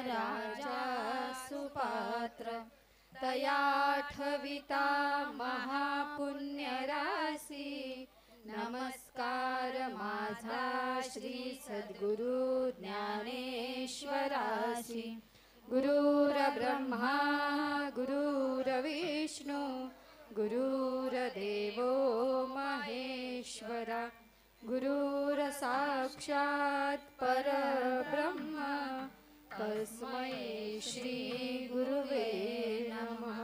राजा सुपात्र तयाठविता महापुण्यरासी नमस्कार माझा श्री सद्गुरु ज्ञानेश्वरासी गुरुर्ब्रह्मा गुरुर्विष्णू गुरुर्देवो महेश्वरा गुरुर्साक्षात् परब्रह्म तस्मै श्री गुरुवे नमः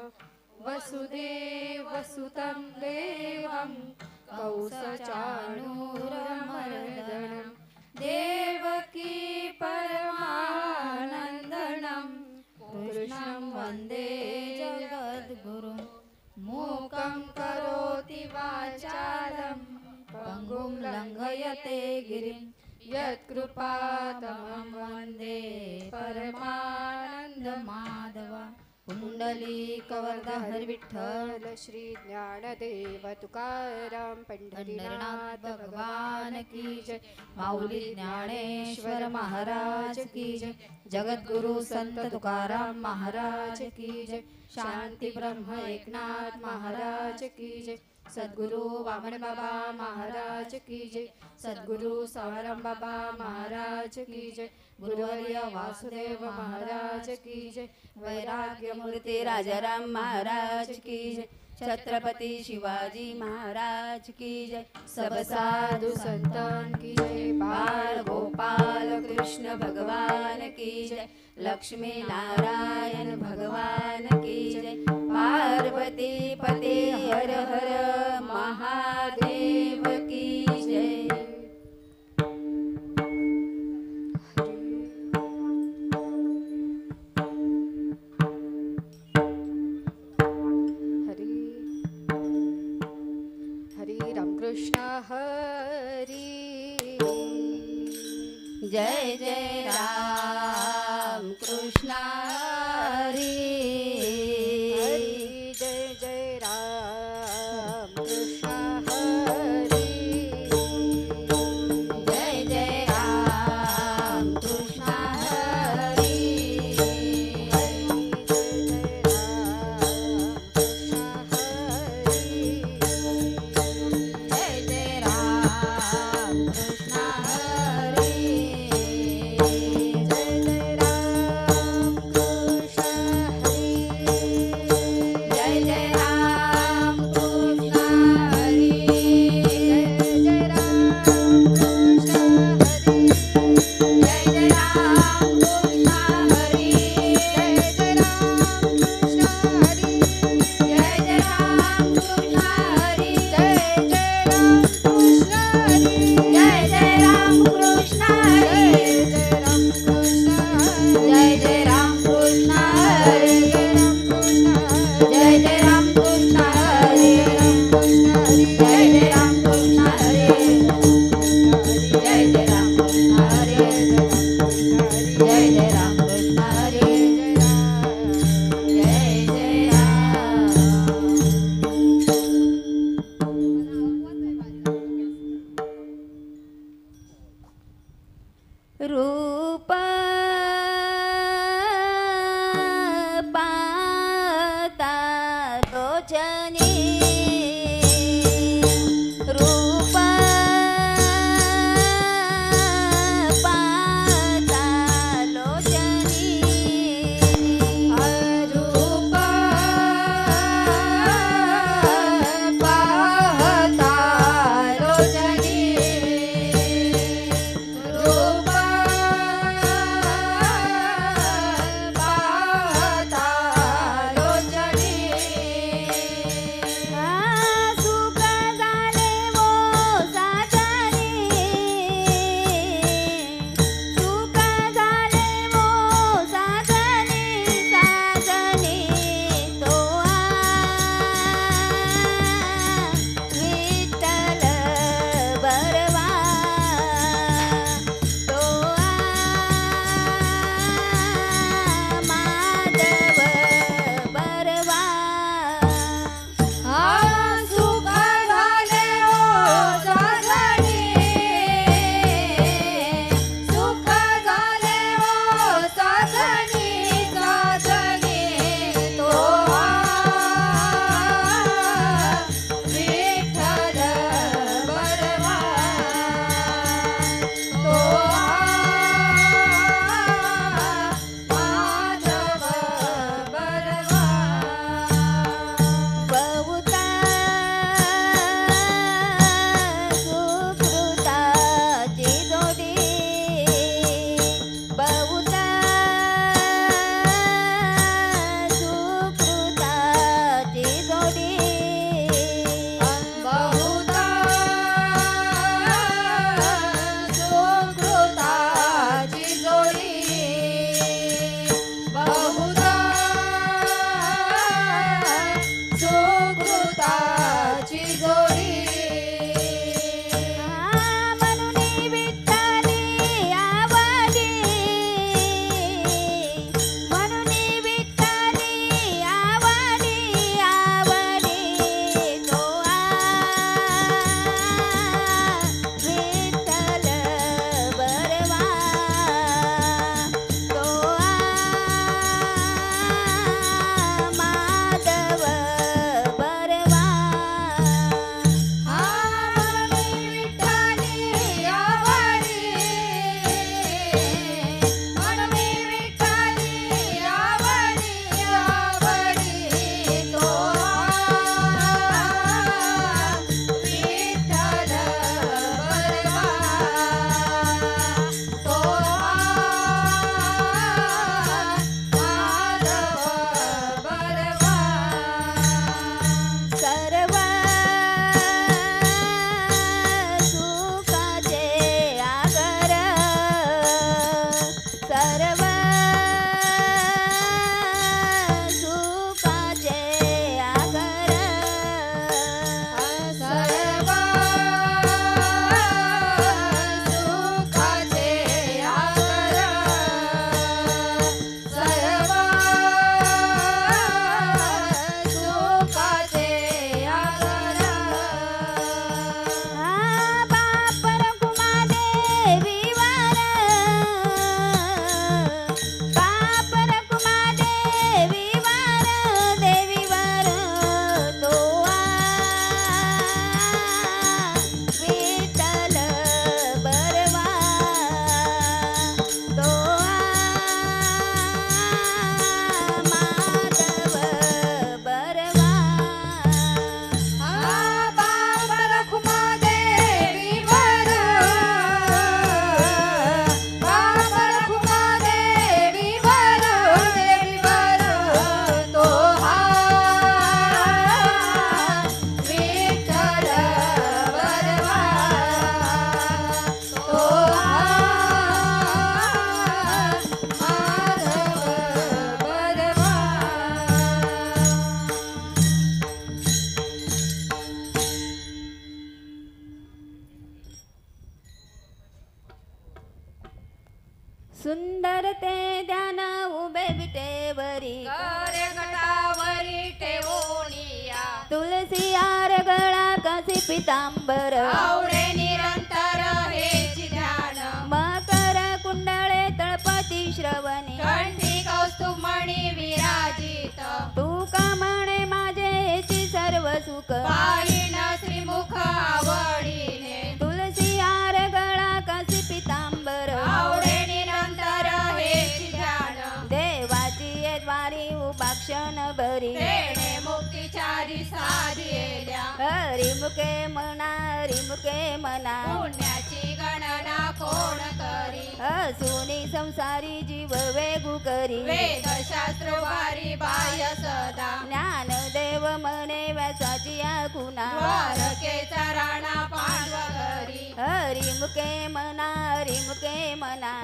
वसुदेवसुतं देवं कौसचाणूरमर्दनं देवकी परमानन्दनं कृष्णं वन्दे जगद्गुरुं मूकं करोति वाचालं पङ्गुं लङ्घयते गिरिं यत्कृपातमं वन्दे परमानन्दमाधव पुंडलीकवरदहर विठ्ठल श्री ज्ञानदेव तुकाराम पंढरीनाथ भगवान की जय माऊली ज्ञानेश्वर महाराज की जय जगद्गुरु संत तुकाराम महाराज की जय शांति ब्रह्म एकनाथ महाराज की जय सद्गुरु वामन बाबा महाराज की जय सद्गुरु सावरम बाबा महाराज की जय गुरुवर्य वासुदेव महाराज की जय वैराग्य मूर्ति राजाराम महाराज की जय छत्रपति शिवाजी महाराज की जय सब साधु संतान की जय बाल गोपाल कृष्ण भगवान की जय लक्ष्मी नारायण भगवान की जय पार्वती पते हर हर महादेव की जय कृष्ण हरि जय जय राम कृष्ण हरि जय जय राम कृष्ण हरि जय जय राम कृष्ण हरि जय जय राम पितांबर आवडे निरंतर हेची ध्यान मकर कुंडळे तळपती श्रवणी कंठी कौस्तुभमणी विराजित तुका म्हणे माझे हेची सर्व सुख पाहिन श्रीमुख आवडीने तुलसी हार गळा कासी पितांबर आवडे निरंतर हेची ध्यान देवाची ये द्वारी उपाक्षण भरी तेने मुक्तिचारी साधिएल्या हरिमुखे मना पुण्याची गणना कोण करी हसुनी संसारी जीव वेगू करी वेदशास्त्र वारी बाह्य सदा ज्ञानदेव म्हणे व्यासाची आकुना द्वारकेचा राणा पांडवघरी हरिमुखे मना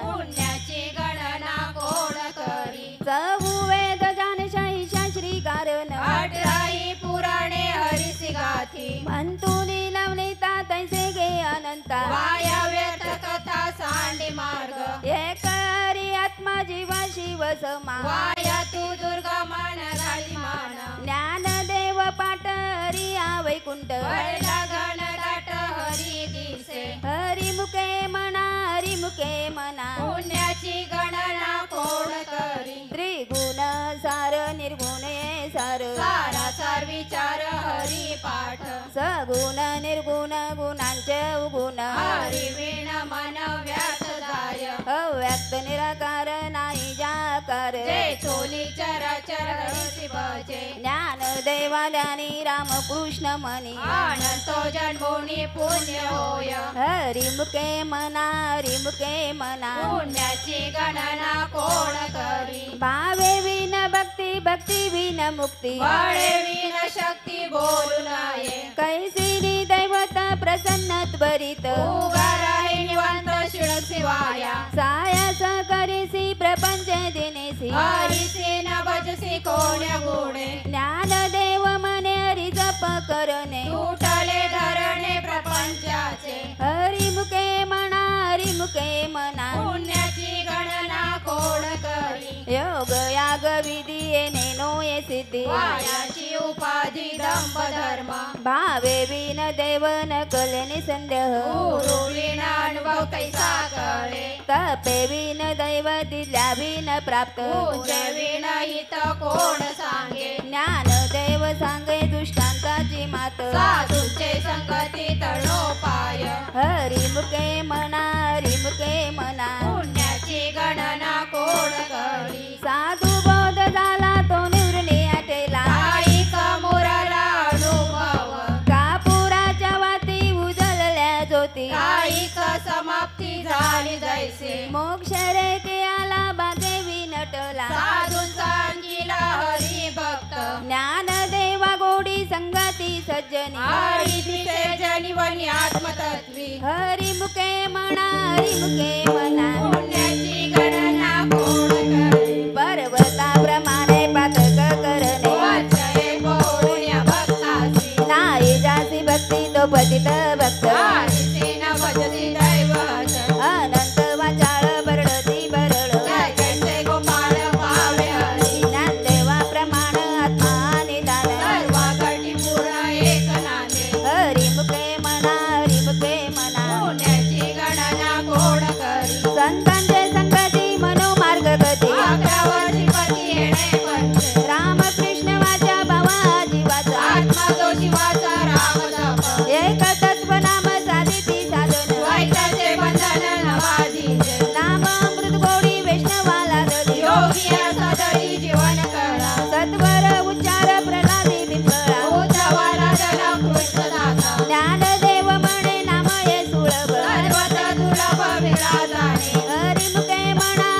पुण्याची गणना कोण करी सहु वेद जानशाही शास्त्री कारण 18 पुराणे हरिसी गाथी म्हणतुनी नवनीता तैसे गे अनंता वायाव्यत कथा सांडी मार्ग एक हरी आत्मा जीवा शिव समा वाया तू दुर्गा मान झाली मान ज्ञानदेव पाठ हरी वैकुंठ वळला घन दाट हरी दिसे हरिमुखे मना पुण्याची गणना कोण करी त्रिगुण सार निर्गुण ये सार सारासार विचार हरी पाठ सगुण निर्गुण गुणांचे उगुण हरी विण मन व्यात जाय अव्यक्त निराकार नाही जाकार जे चोली चराचर हरिसी भजे ज्ञान देवाल्यानी रामकृष्ण मनी अनंतो जन्मोनी पुण्य होय हरिमुखे मना पुण्याची गणना कोण करी भावे विन भक्ती भक्ती विन मुक्ती बळे विण शक्ती बोलू नये कैसी दैवत प्रसन्न त्वरित उगा राहे निवांत शिळ शिवाया सायास करीसी प्रपंच दिनेसी हरिसी न भजसी कोण्या गुणे ज्ञानदेव मने हरि जप करणे तुटले धरणे प्रपंचाचे हरिमुखे मना पुण्याची गणना कोण करी योग याग विधी येणे नो ये सिद्धी वायाची उपाधी दंभ धर्म भावे विन देव न कले निसंदेह गुरु विण अनुभव कैसा कळे तपे विन दैव दिल्या विन प्राप्त पूजे विण हित कोण सांगे ज्ञान देव सांगे दुष्टांताची मात साधूचे संगती तळोपाय हरिमुखे मना पुण्याची गणना कोण करी साधू बोध झाला तो निवृणी आटेला आई मुराला अनुभव कापुराच्या वाती उजळल्या ज्योती काहीक समाप्ती झाली जैसे मोक्ष रे के आला बादेवी नटला साधू सांगिला हरी भक्त ज्ञान देवा गोडी संगती सज्जनी हरी दिसे जनिवनी आत्मतत्वी हरिमुखे मना पुण्याची गणना कोण करी पर्वताप्रमाणे पातक करणे वाचये पुण्य भक्तासी नाही जासी भक्ती तो पतित भक्त हरिसी न भजती दैवत अनंत वाचाळ बरडती बरळ जय जय गोपाळ पावे हरी ज्ञानदेवा प्रमाण आत्मा निदान सर्व घटी पूर्ण एक नामे हरिमुखे मना पुण्याची गणना कोण करी संतांचे संगती मनोमार्ग गती 11 वर्षी पती येणे पंचे रामकृष्ण वाचा भावा जीवाचा आत्मा जो शिवाचा राम जप एक तत्व नाम साधिती साधन द्वैताचे बंधन नवाधीचे नाम अमृत गोडी वैष्णवाला दली योगी सदळी जीवन कळा सत्वर उच्चार प्रल्हादी बिंबळा उद्धवाला जन कृष्ण दाता ज्ञानदेव म्हणे नाम ये सुलभ सर्वत्र दुर्लभ मिळा जाणे हरिमुखे मना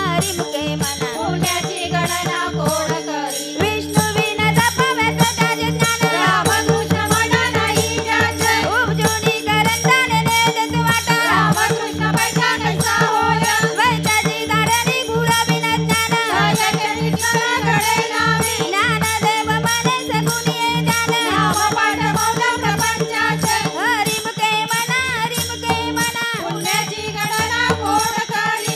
पुण्याची गणना कोण करी विष्णू विन जप व्यर्थाचे ज्ञान रामकृष्ण म्हणा नाही ज्याचे उपजोनी करंदाने नेदत वाटा रामकृष्ण बैठा कैसा होय वैताची धारणी गुळ विन ज्ञान जयाचे नित्य घडे नामी ज्ञानदेव म्हणे सगुणी ये ज्ञान नाम पाठ मौन प्रपंचाचे हरिमुखे मना पुण्याची गणना कोण करी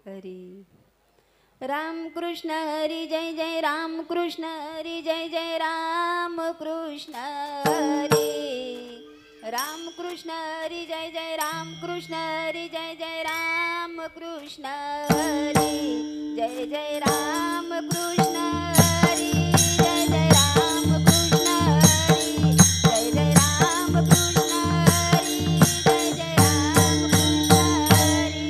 हरी. राम कृष्ण हरी जय जय राम कृष्ण हरी जय जय राम कृष्ण हरी. राम कृष्ण हरी जय जय राम कृष्ण हरी जय जय राम कृष्ण हरी. जय जय राम कृष्ण हरी जय जय राम कृष्ण हरी. जय जय राम कृष्ण हरी जय जय राम कृष्ण हरी.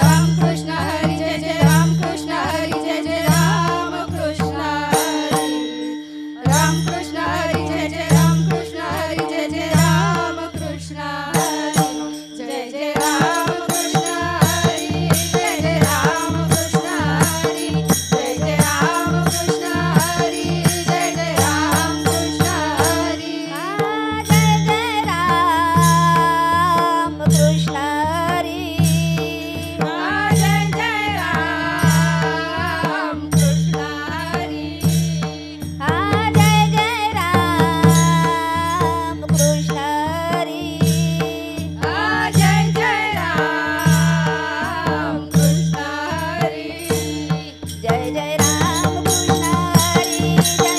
राम कृष्ण हरी जय जय राम कृष्ण हरी जय जय राम कृष्ण हरी. राम कृष्ण हरी जय जय राम कृष्ण हरी जय जय राम कृष्ण हरी. जय जय राम कृष्ण हरी जय जय राम कृष्ण हरी. जय जय राम कृष्ण हरी जय जय राम कृष्ण हरी. जय जय राम कृष्ण हरी. जय जय राम कृष्ण हरी. जय जय राम कृष्ण हरी. जय जय राम कृष्ण हरी. जय जय राम कृष्ण हरी जय जय राम कृष्ण हरी. जय जय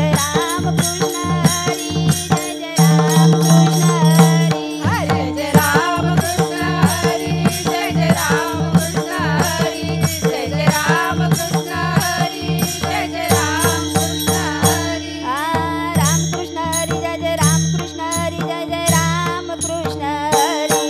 राम कृष्ण हरी जय जय राम कृष्ण हरी. जय जय राम कृष्ण हरी जय जय राम कृष्ण हरी. जय जय राम कृष्ण हरी जय जय राम कृष्ण हरी. राम कृष्ण हरी जय जय राम कृष्ण हरी जय जय राम कृष्ण हरी.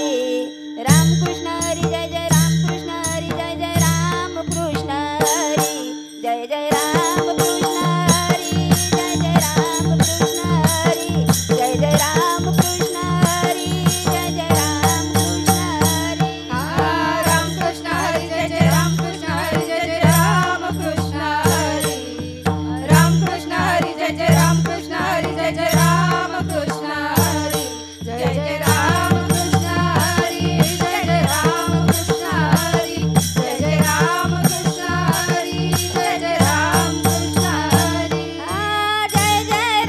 राम कृष्ण हरी जय जय राम कृष्ण हरी जय जय राम कृष्ण हरी. जय जय राम कृष्ण हरी जय जय राम कृष्ण हरी. जय जय राम कृष्ण हरी जय जय राम कृष्ण हरी. राम कृष्ण हरी जय जय राम कृष्ण हरी जय जय राम कृष्ण हरी. राम कृष्ण हरी जय जय राम कृष्ण हरी जय जय राम कृष्ण हरी. जय जय राम कृष्ण हरी जय जय राम कृष्ण हरी. जय जय राम कृष्ण हरी जय जय राम कृष्ण हरी. जय जय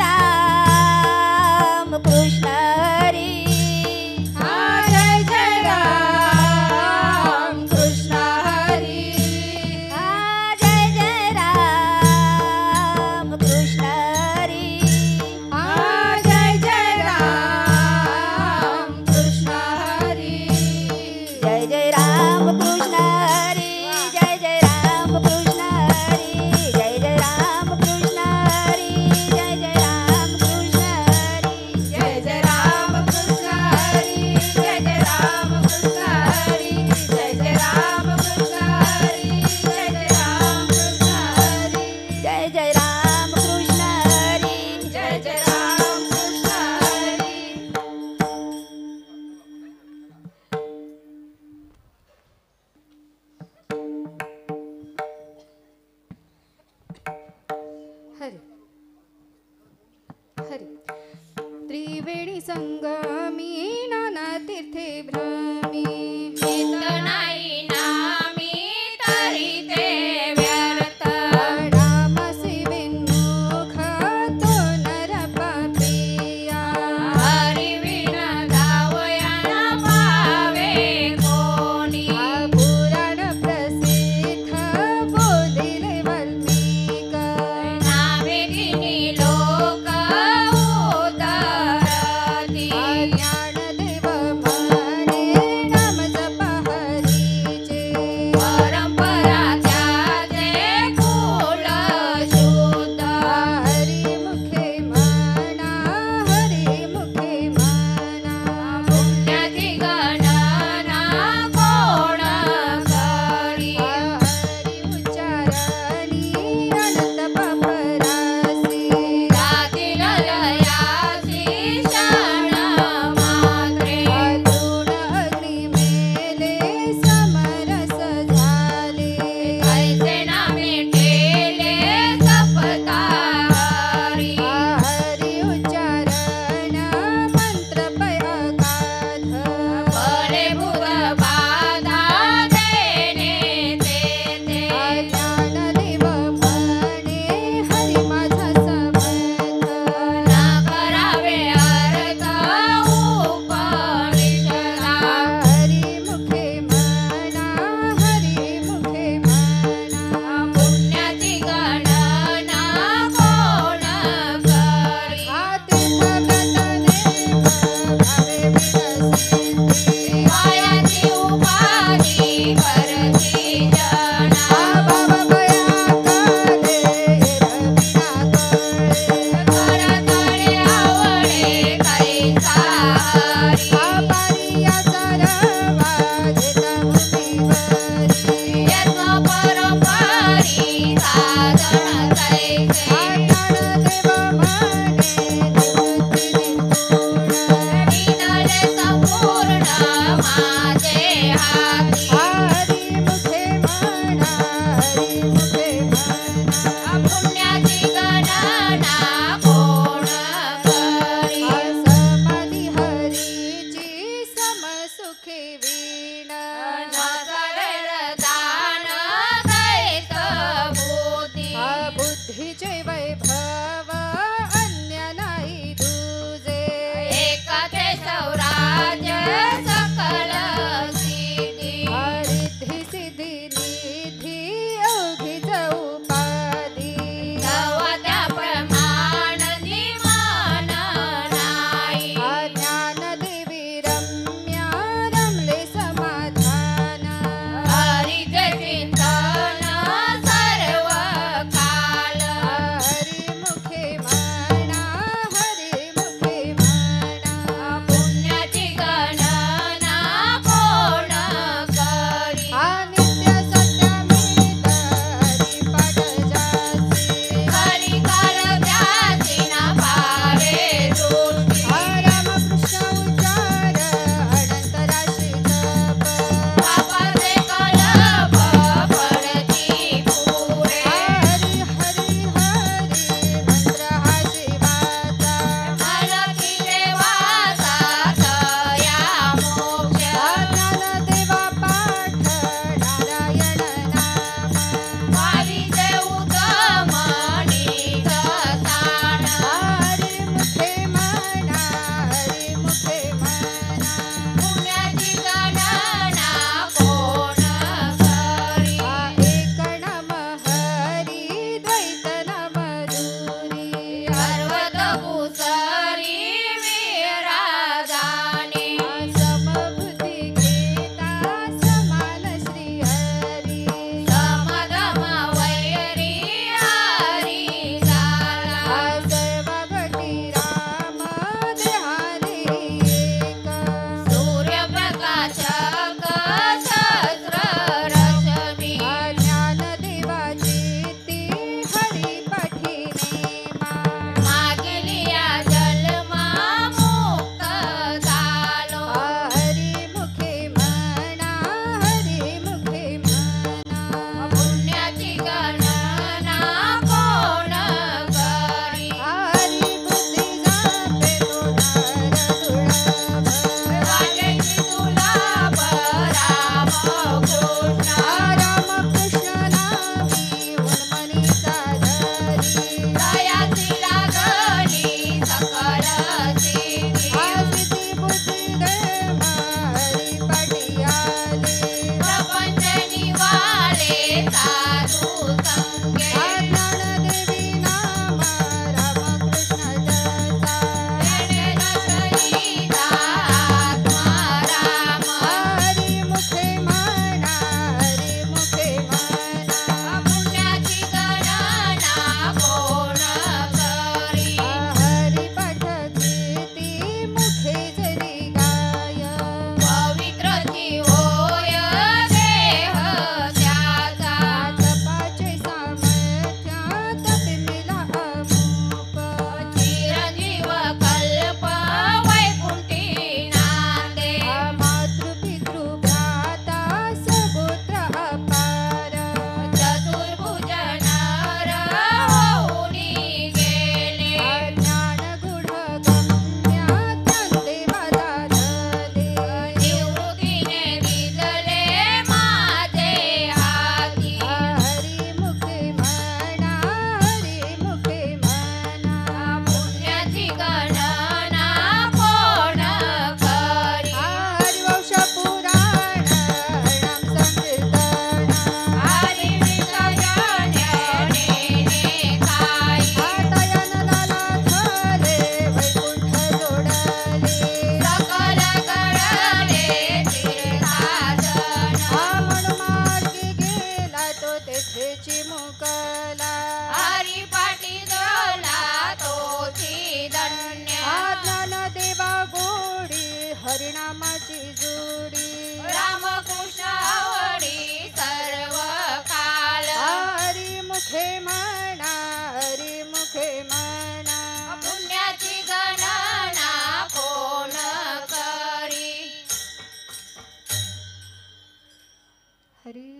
राम कृष्ण हरी. जय जय राम कृष्ण हरी. जय जय राम कृष्ण हरी. जय जय राम कृष्ण हरी. जय जय राम कृष्ण हरी जय जय राम कृष्ण हरी. जय जय राम कृष्ण हरी जय जय राम कृष्ण हरी. जय जय राम कृष्ण हरी जय जय राम कृष्ण हरी. जय जय राम कृष्ण हरी जय जय राम कृष्ण हरी. जय जय राम कृष्ण हरी. जय जय राम कृष्ण हरी. हरी हरी. त्रिवेणी संगमी नाना तीर्थे भ्रमी. नाही नामी तरी ते व्यर्थ. नामसी विन्मुख तो नर पापिया. हरी विण धावयाना पावे कोणी. पुराण प्रसिद्ध बोलिले वाल्मिक. नावेदिनी लोक उदारती. ज्ञानदेव म्हणे नाम सकल कळले तीर्थाटन. म्हणमार्गी गेला तो तेथे चिमुकला. हरिपाठी जळला तोची धन्य. ज्ञानदेवा गोडी हरिनामाची जोडी. रामकृष्ण आवडी सर्व काल. हरिमुखे म्हणा हरिमुखे म्हणा. पुण्याची गणना कोण करी. हरी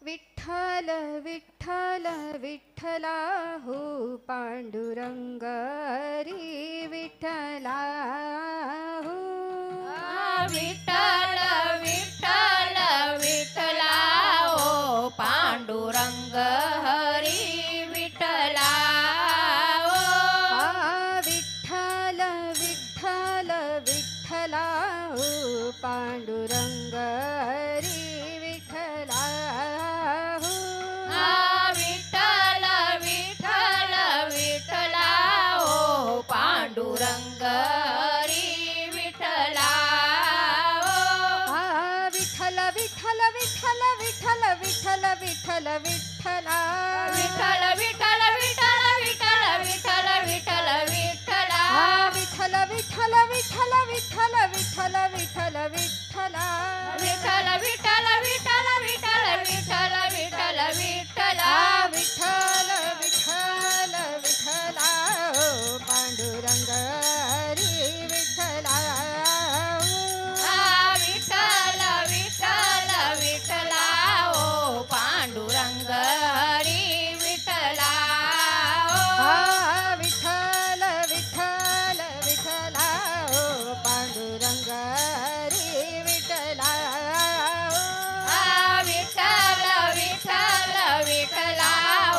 विठ्ठल विठ्ठल विठ्ठला हो पांडुरंग हरी विठ्ठला हो. विठ्ठल विठ्ठल विठ्ठला ओ पांडुरंग हरी विठ्ठला ओ. विठ्ठल विठ्ठल विठ्ठला हो पांडुरंग हरी विठ्ठला हो. विठ्ठल विठ्ठल विठ्ठला ओ पांडुरंग हरी विठ्ठला ओ. विठ्ठल विठ्ठल विठ्ठल विठ्ठल विठ्ठल विठ्ठल विठ्ठला. विठ्ठल विठ्ठल विठ्ठल विठ्ठल विठ्ठल विठ्ठल विठ्ठला. विठ्ठल विठ्ठल विठ्ठल विठ्ठल विठ्ठल विठ्ठल विठ्ठला. विठ्ठल विठ्ठल विठ्ठल विठ्ठल विठ्ठल विठ्ठल विठ्ठला. विठ्ठल विठ्ठल विठ्ठला हो पांडुरंग हरी विठ्ठला हो. विठ्ठल विठ्ठल विठ्ठला ओ पांडुरंग हरी विठ्ठला ओ. विठ्ठल विठ्ठल विठ्ठला हो पांडुरंग हरी विठ्ठला हो. विठ्ठल विठ्ठल विठ्ठला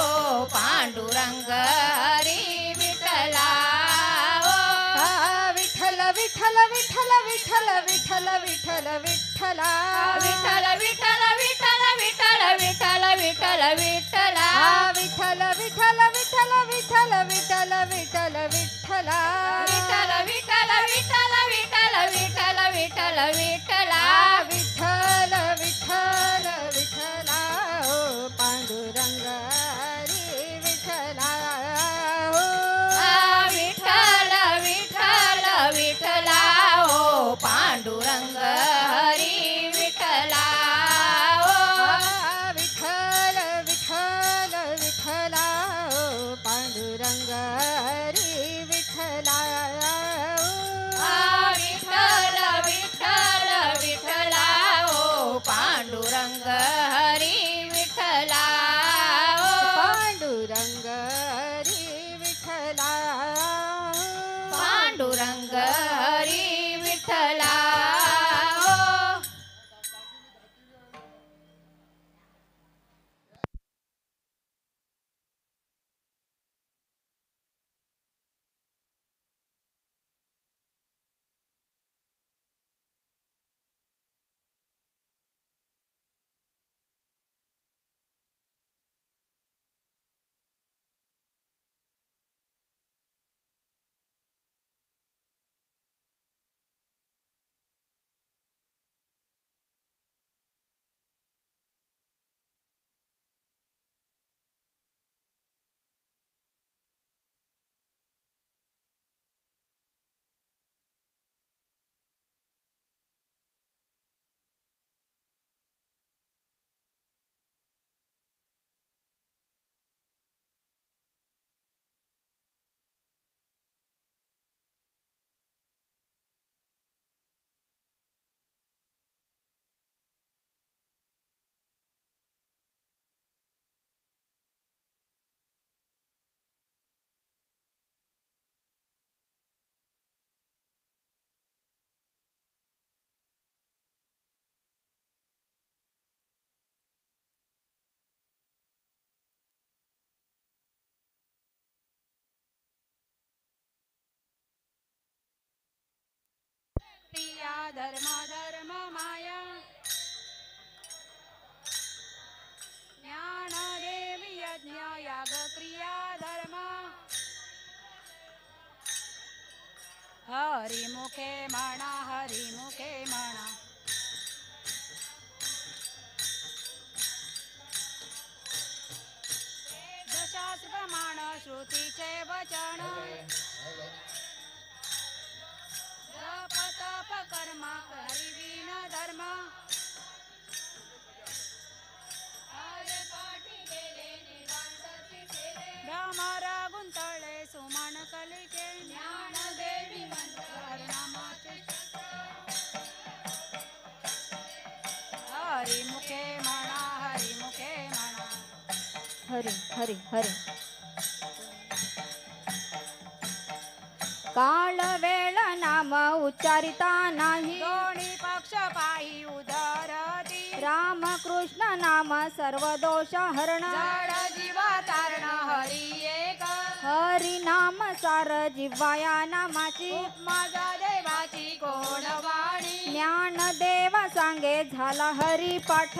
ओ पांडुरंग हरी विठ्ठला ओ. विठ्ठल विठ्ठल विठ्ठल विठ्ठल विठ्ठल विठ्ठल विठ्ठला. विठ्ठल विठ्ठल विठ्ठल विठ्ठल विठ्ठल विठ्ठल विठ्ठला. विठ्ठल विठ्ठल विठ्ठल विठ्ठल विठ्ठल विठ्ठल विठ्ठला. विठ्ठल विठ्ठल विठ्ठल विठ्ठल विठ्ठल विठ्ठल विठ्ठला. विठ्ठल विठ्ठल विठ्ठला हो पांडुरंग हरी विठ्ठला हो. विठ्ठल विठ्ठल विठ्ठला ओ पांडुरंग हरी विठ्ठला ओ. विठ्ठल विठ्ठल विठ्ठला हो पांडुरंग हरी विठ्ठला हो. विठ्ठल विठ्ठल विठ्ठला ओ पांडुरंग हरी विठ्ठला ओ. पांडुरंग हरी विठ्ठला हो. पांडुरंग हरी विठ्ठला ओ. हरिमुखे म्हणा हरिमुखे म्हणा दशास्त्र प्रमाण श्रुतीचे वचन जप तप कर्म हरिविन धर्म भ्रमर गुंतळे सुमन कलिके ज्ञान देवी मंत्र हरिनामाचे हरिमुखे म्हणा हरिमुखे म्हणा हरी हरी हरी काळ वेळ नाम उच्चारिता नाही दोन्ही पक्ष पायी उदरती राम कृष्ण नाम सर्व दोष हरण जड जीवा तारण हरी एक हरी नाम सार जिव्हाया नामाची माझा देवाची कोण वाणी ज्ञान देव सांगे झाला हरी पाठ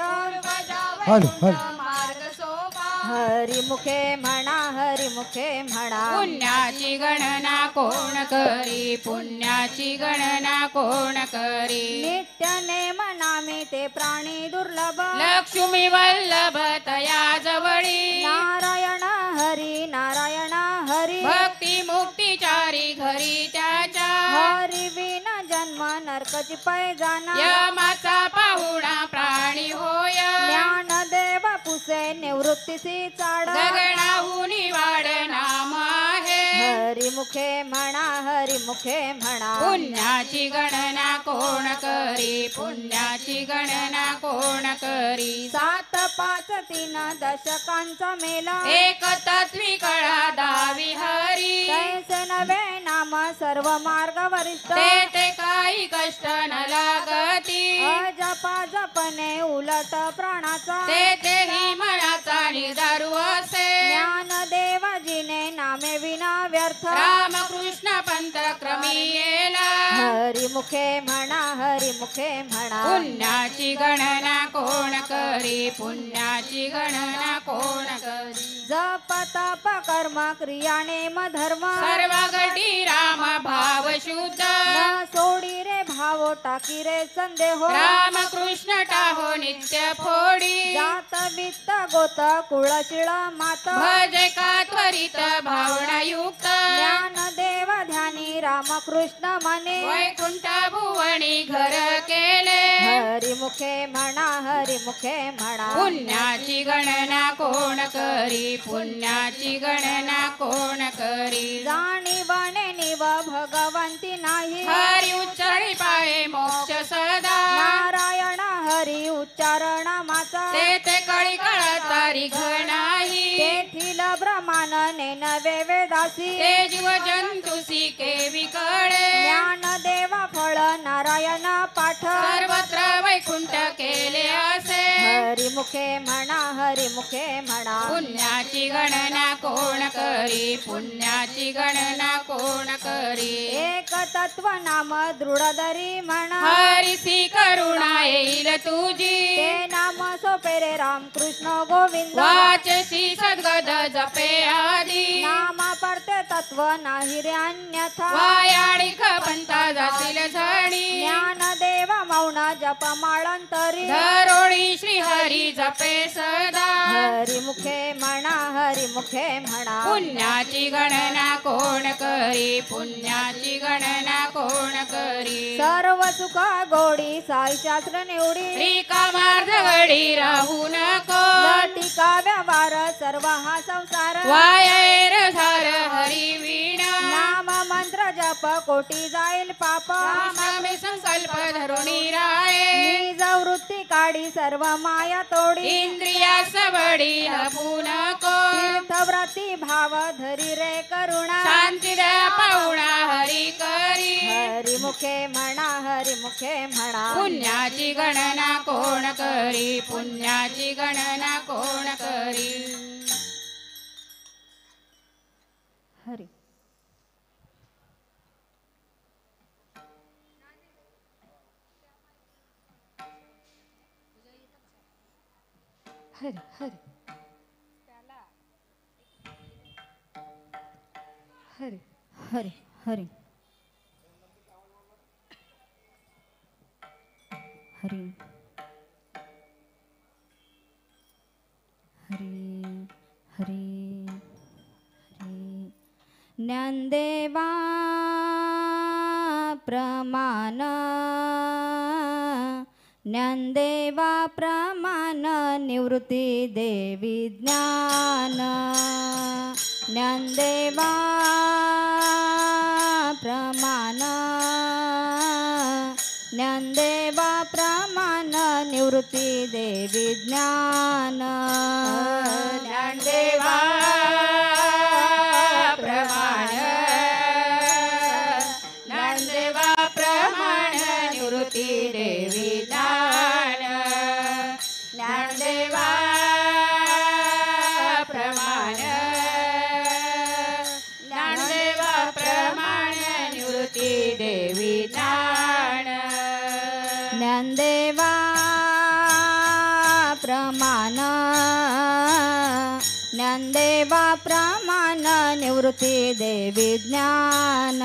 मार्ग सोपा हरी मुखे म्हणा हरी मुखे म्हणा पुण्याची गणना कोण करी पुण्याची गणना कोण करी नित्य नेम नामे ते प्राणी दुर्लभ लक्ष्मी वल्लभ तया जवळी नारायण हरी नारायण हरी भक्ती मुक्तीचारी घरी त्याच्या हरी विन जन्म नरकची पैजाना यमाचा पाहुणा प्राणी होय ज्ञान देव पुसे निवृत्तीची चाड गगनाहुनी वाढ नाम आहे हरी मुखे म्हणा हरी मुखे म्हणा पुण्याची गणना कोण करी पुण्याची गणना कोण करी 7 5 3 दशकांचा मेला एक तत्वी कळा दावी हरी तैसे नवे नाम सर्व मार्ग वरिष्ठ ते काही कष्ट न लागती अजपा जपणे उलट प्राणाचा तेही मनाचा निर्धारू असे ज्ञान देवाजीने नामे विना व्यर्थ रामकृष्ण पंथ क्रमी येला हरी मुखे म्हणा हरी मुखे म्हणा पुण्याची गणना कोण करी पुण्याची गणना कोण करी जप तप कर्म क्रिया नेम धर्म सर्व गटी राम भाव शुद्ध न सोडी रे भावो टाकी रे संदेहो रामकृष्ण टाहो नित्य फोडी जात वित्त गोत कुळशिळ मात भजे का त्वरित भावनायुक्त ज्ञान देव ध्यानी रामकृष्ण मने वैकुंठ भुवनी घर केले हरी मुखे म्हणा हरी मुखे म्हणा पुण्याची गणना कोण करी पुण्याची गणना कोण करी जाणीवणे निव भगवंती नाही हरी उच्चारी पाये मोक्ष सदा नारायण हरी उच्चारण माचा ते कळी कळता रिघ नाही तेथील ब्रह्मान नेनवे वेदासी ते जीव जंतुसी केवी कळे ज्ञान देवा फळ नारायण पाठ सर्वत्र वैकुंठ केले असे हरी मुखे म्हणा हरी मुखे म्हणा पुण्याची गणना कोण करी पुण्याची गणना कोण करी एक तत्व नाम दृढधरी म्हणा हरिसी करुणा येईल तुझी ते नाम सोपे रे रामकृष्ण गोविंद वाचसी सद्गद जपे आदी नाम परते तत्व नाही रे अन्यथा वायाळिक पंथा जातील झणी ज्ञान देव मौन जप माळंतरी धरोणी श्री हरी जपे सदा हरी मुखे म्हणा हरी मुखे म्हणा पुण्याची गणना कोण करी पुण्याची गणना कोण करी सर्व सुख गोडी साई शास्त्र निवडी रिकामार्धवडी राहू नको टीका व्यवहार सर्व हा संसार वायर धार हरी वीणा नाम मंत्र जप कोटी जाईल पाप रामामे संकल्प धरुणी राये निज वृत्ती काढी सर्व माया तोडी इंद्रिया सबडी लपू नको तीर्थव्रती भाव धरी रे करुणा शांती द्या पाहुणा हरी करी हरी मुखे म्हणा हरी मुखे म्हणा पुण्याची गणना कोण करी पुण्याची गणना कोण करी हरी हरी हरी हरी हरी हरी हरी हरी हरी हरी ज्ञानदेवा प्रमाण ज्ञानदेवा प्रमाण निवृत्ती देवी ज्ञान ज्ञानदेवा प्रमाण ज्ञानदेवा प्रमाण निवृत्ती देवी ज्ञान ज्ञानदेवा प्रमाण ज्ञानदेवा प्रमाण निवृत्ती देवी ज्ञान ज्ञानदेवा प्रमाण ज्ञानदेवा प्रमाण निवृत्ती देवी ज्ञान ज्ञानदेवा प्रमाण ज्ञानदेवा प्रमाण निवृत्ती देवी ज्ञान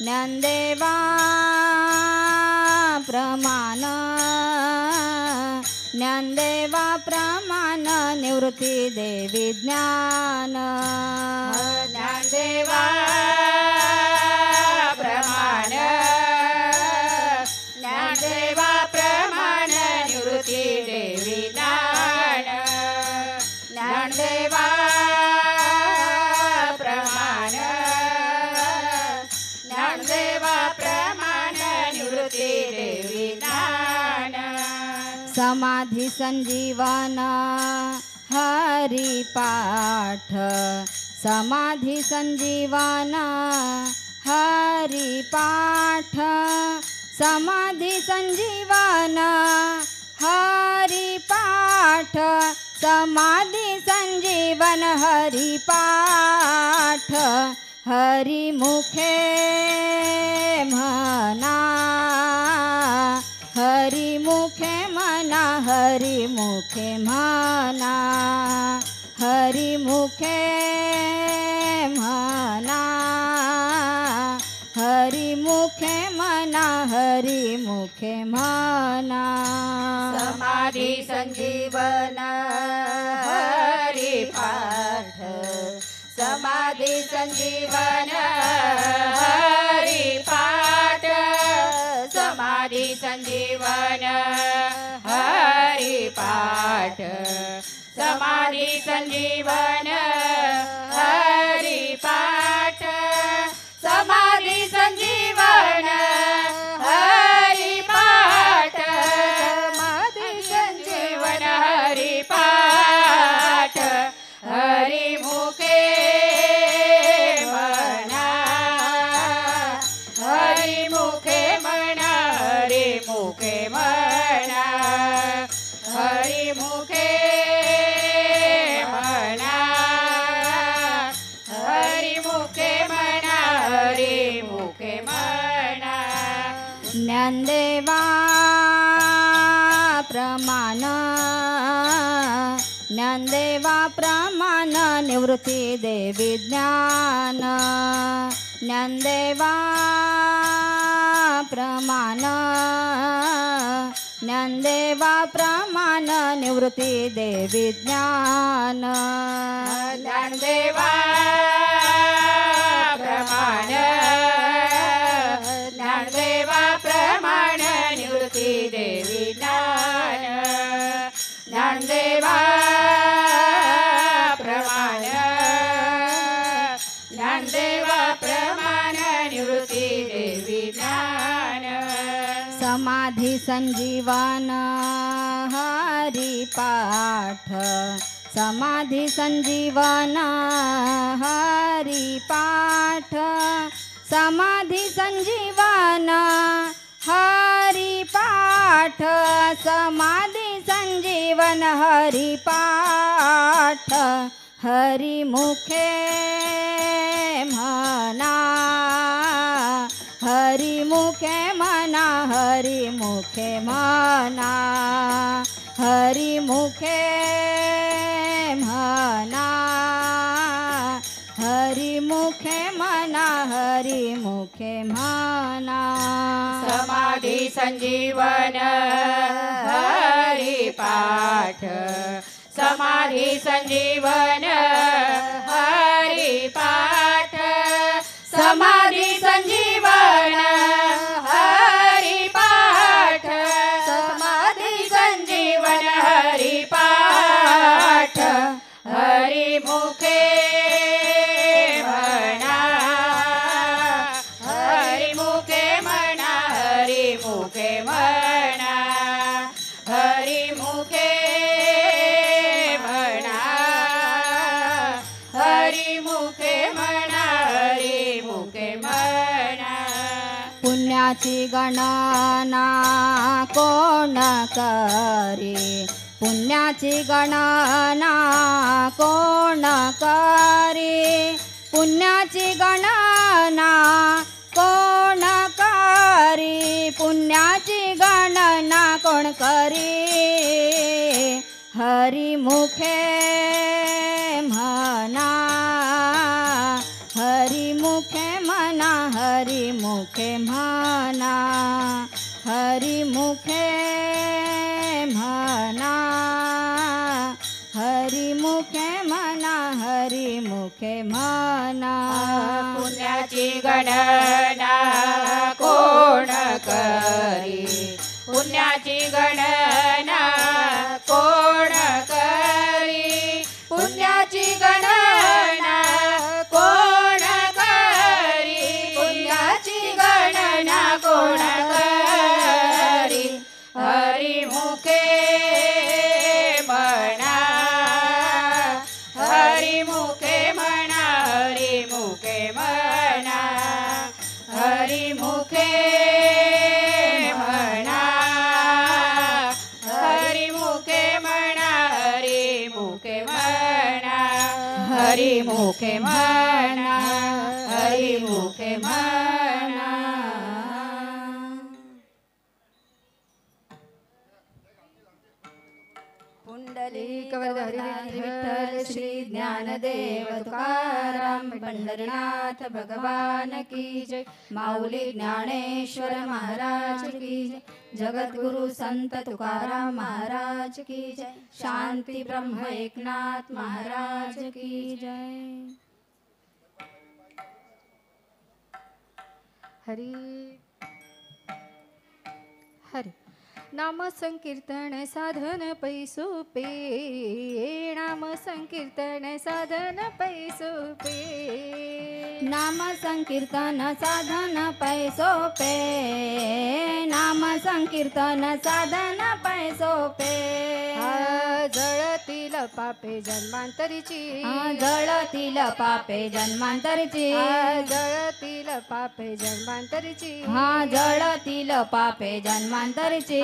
ज्ञानदेवा प्रमाण ज्ञानदेवा प्रमाण निवृत्ती देवी ज्ञान ज्ञानदेवा प्रमाण ज्ञानदेवा प्रमाण निवृत्ती देवी ज्ञान ज्ञानदेवा प्रमाण ज्ञानदेवा प्रमाण निवृत्ती देवी ज्ञान समाधी संजीवन हरिपाठ समाधी संजीवन हरिपाठ समाधी संजीवन हरिपाठ समाधी संजीवन हरिपाठ हरिमुखे म्हणा हरिमुखे म्हणा हरिमुखे म्हणा हरिमुखे म्हणा हरिमुखे म्हणा हरिमुखे म्हणा समाधी संजीवन हरिपाठ समाधी संजीवन हरिपाठ समाधी संजीवन हरिपाठ समाधी संजीवन हरिपाठ समाधी संजीवन हरिपाठ समाधी संजीवन हरिपाठ हरिमुखे म्हणा हरिमुखे म्हणा हरिमुखे म्हणा हरिमुखे म्हणा हरिमुखे म्हणा हरिमुखे म्हणा ज्ञानदेवा प्रमाण ज्ञानदेवा प्रमाण निवृत्ती देवी ज्ञान ज्ञानदेवा प्रमाण ज्ञानदेवा प्रमाण निवृत्ती देवी ज्ञान ज्ञानदेवा प्रमाण ज्ञानदेवा प्रमाण निवृत्ती देवी ज्ञान ज्ञानदेवा प्रमाण ज्ञानदेवा प्रमाण निवृत्ती देवी ज्ञान समाधी संजीवन हरिपाठ समाधी संजीवन हरिपाठ समाधी संजीवन हरिपाठ समाधी संजीवन हरिपाठ हरिमुखे म्हणा हरिमुखे म्हणा हरिमुखे म्हणा हरिमुखे म्हणा हरिमुखे म्हणा हरि हरी मुखे म्हणा समाधी संजीवन हरी पाठ समाधी संजीवन हरी पाठ समाधी संजीवन हरी पाठ समाधी संजीवन हरी पाठ हरी मुखे म्हणा हरी मुखे म्हणा हरी मुखे म्हणा हरी मुखे म्हणा हरी मुखे म्हणा हरी मुखे म्हणा पुण्याची गणना कोण करी पुण्याची गणना कोण करी पुण्याची गणना कोण करी पुण्याची गणना कोण करी हरी मुखे म्हणा हरी मुखे म्हणा हरी मुखे म्हणा हरी मुखे म्हणा हरी मुखे म्हणा हरी मुखे म्हणा पुण्याची गणना कोण करी पुण्याची गणना कोण करी पुण्याची गणना कोण करी पुण्याची गणना कोण करी हरी मुखे म्हणा हरी मुखे म्हणा हरी मुखे म्हणा हरी मुखे म्हणा हरी मुखे म्हणा हरी मुखे म्हणा हरी मुखे म्हणा हरी मुखे म्हणा पुंडलिक वरदारी विठ्ठल श्री ज्ञानदेव तुकाराम पंढरीनाथ भगवान की जय माऊली ज्ञानेश्वर महाराज की जय जगद्गुरु संत तुकाराम महाराज की जय शांती ब्रह्म एकनाथ महाराज की जय हरी हरी नाम संकीर्तन साधन पैसोपे नाम संकीर्तन साधन पैसोपे नाम संकीर्तन साधन पैसोपे नाम संकीर्तन साधन पैसोपे जळतील पापे जन्मांतरीची जळतील पापे जन्मांतरची जळतील पापे जन्मांतरीची जळतील पापे जन्मांतरची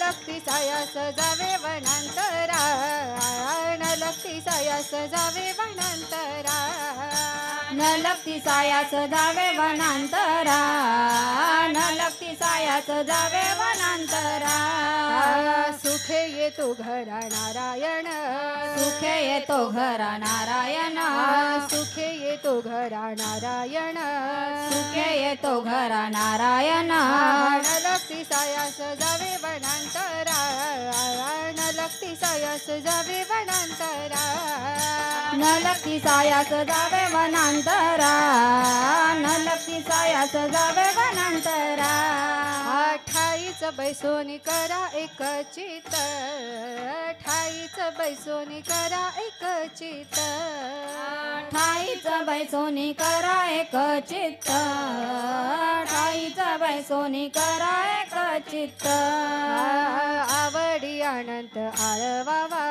लक्ती सायास जावे वनांतरा लक्ती सायास जावे वनांतरा न लक्ती सायास जावे वनांतरा न लक्ती सायास जावे वनांतरा सुखे येतो घरा नारायण सुखे येतो घरा नारायण सुखे येतो घरा नारायण सुखे येतो घरा नारायण लक्ती सायास जावे वनांतरा लक्ती सायास जावे वनांतरा न लक्ती सायास जावे वनांतरा न लक्ती सायास जावे वनांतरा ठाईच बैसोनी करा एक चित ठाईच बैसोनी करा एक चित ठाईच बैसोनी करा एक चित्त ठाईच बैसोनी करा एक चित्त आवडी अनंत आळवावा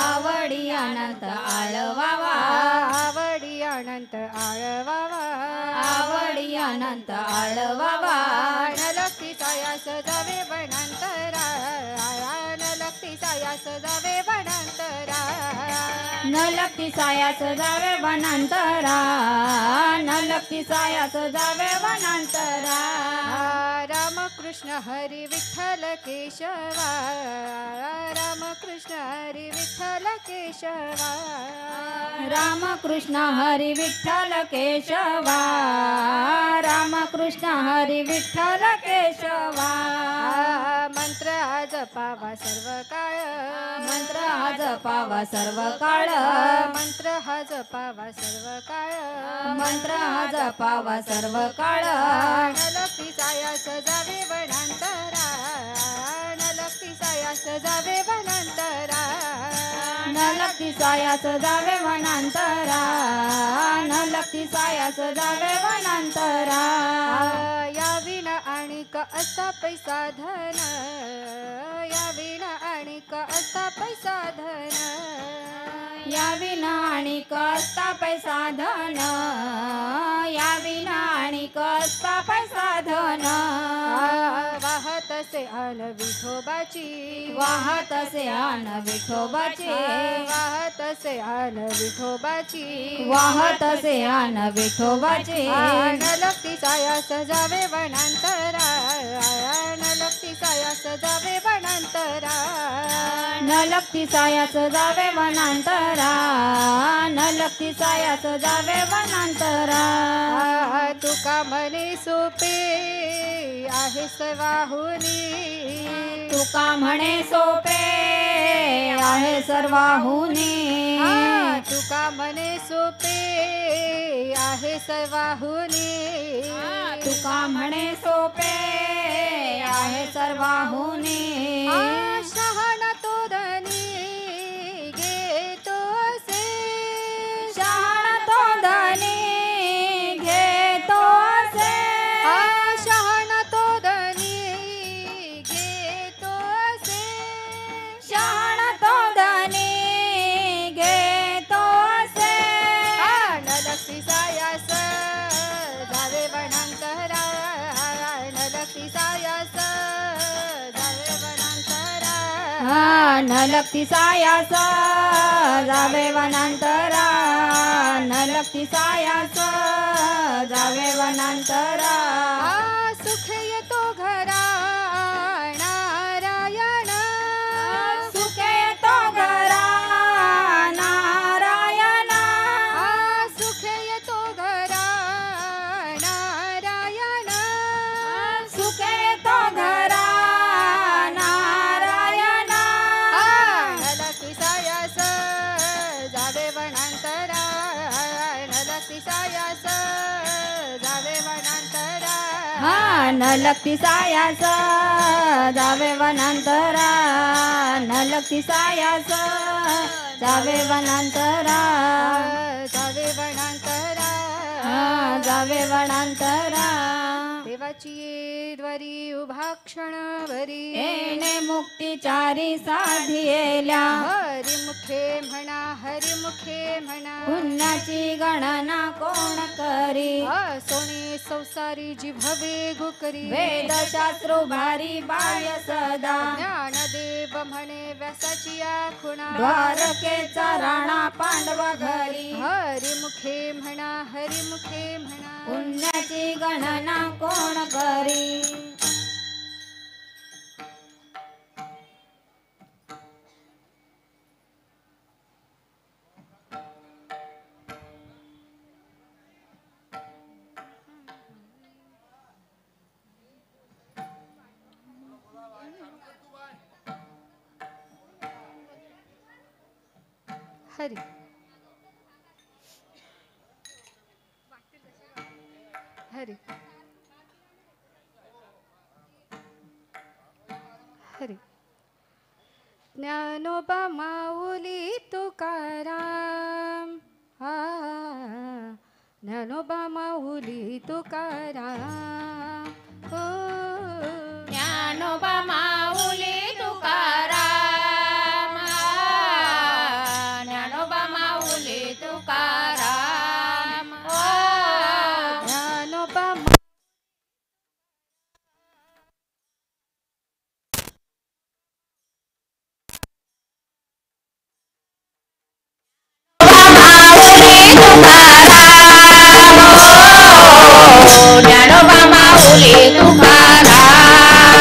आवडी अनंत आळवावा आवडी अनंत आळवावा आवडी अनंत आळवावा लक्ती सायास जावे वनांतरा लक्ती सायास जावे वनांतरा न लक्ती सायास जावे वनांतरा न लक्ती सायास जावे वनांतरा रामकृष्ण कृष्ण हरी विठ्ठल केशवा रामकृष्ण हरी विठ्ठल केशवा रामकृष्ण हरी विठ्ठल केशवा रामकृष्ण हरी विठ्ठल केशवा मंत्र हा जपावा सर्व काळ मंत्र हा जपावा सर्व काळ मंत्र हा जपावा सर्व काळ मंत्र हा जपावा सर्व काळ नलक्ती सायास जावे वनांतरा नलक्ती सायास जावे वनांतरा नलक्ती सायास जावे वनांतरा नलक्ती सायास जावे वनांतरा या विना आणिक असता पैसा धन या विना आणिक असता पैसा धन या विना आणि कसता पैसा धन या विना आणि कसता पैसा धन वाहत से आन विठोबाची वाहत असे आन विठोबाचे वाहत से आन विठोबाची वाहत असे आन विठोबाचे नलक्ती सायास जावे वनांतरा नलक्ती सायास जावे वनांतरा नलक्ती सायास जावे वनांतरा नलक्ती सायास जावे वनांतरा तुका म्हणे सोपे आहे सर्वाहुनी तुका म्हणे सोपे आहे सर्वाहुनी तुका म्हणे सोपे आहे सर्वाहुनी तुका म्हणे सोपे आहे सर्वाहुनी शहाणा तो धनी घेतो से शहाणा तो धनी घेतो असे शहाणा तो धनी घेतो से शहाणा तो धनी घेतो असे नलक्ती सायास जावे वनांतरा नलक्ती सायास जावे वनांतरा नलक्ती सायास जावे वनांतरा नलक्ती सायास जावे वनांतरा सुख येतो घरा नारायण सुख येतो घरा नारायण सुख येतो घरा नारायण सुख येतो घरा नारायण नलक्ती सायास जावे वनांतरा नलक्ती सायास जावे वनांतरा नलक्ती सायास जावे वनांतरा नलक्ती सायास जावे वनांतरा जावे वनांतरा जावे वनांतरा देवाची द्वारी उभा क्षणभरी येणे मुक्तिचारी साधियेल्या हरिमुखे म्हणा हरिमुखे म्हणा पुण्याची गणना कोण करी सोने संसारी जिभवे गुकरी वेदशास्त्रो भारी बाह्य सदा ज्ञानदेव म्हणे व्यासाची आखुणा द्वारकेचा राणा पांडव घरी हरिमुखे म्हणा हरिमुखे म्हणा पुण्याची गणना कोण करी हरी हरी हरी ज्ञानोबा माऊली तुकाराम ज्ञानोबा माऊली तुकाराम ज्ञानोबा माऊली तुकाराम ज्ञानोबा माऊली तुकाराम ज्ञानोबा ज्ञानोबा माऊली तुकाराम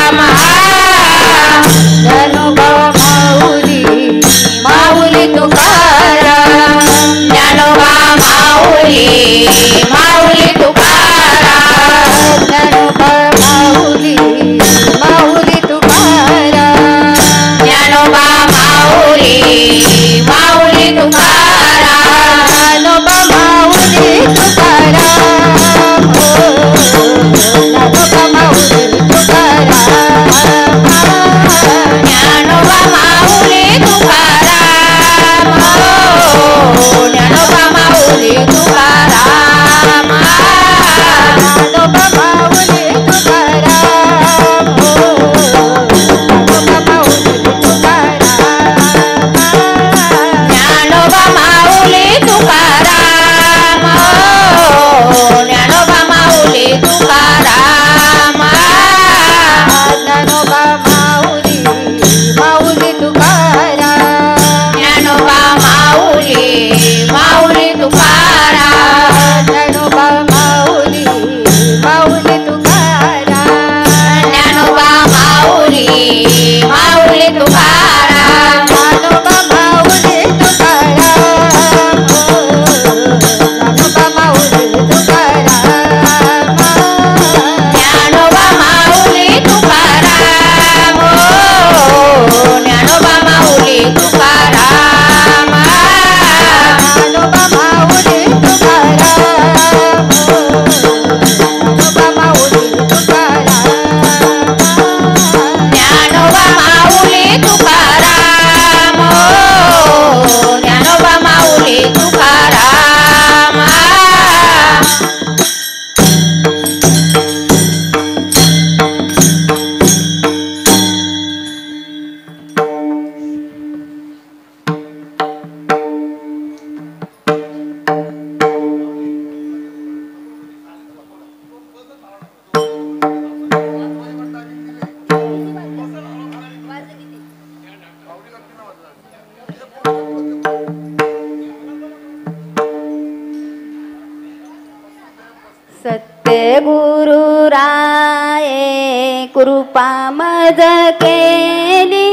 गुरुराये कृपा मज केली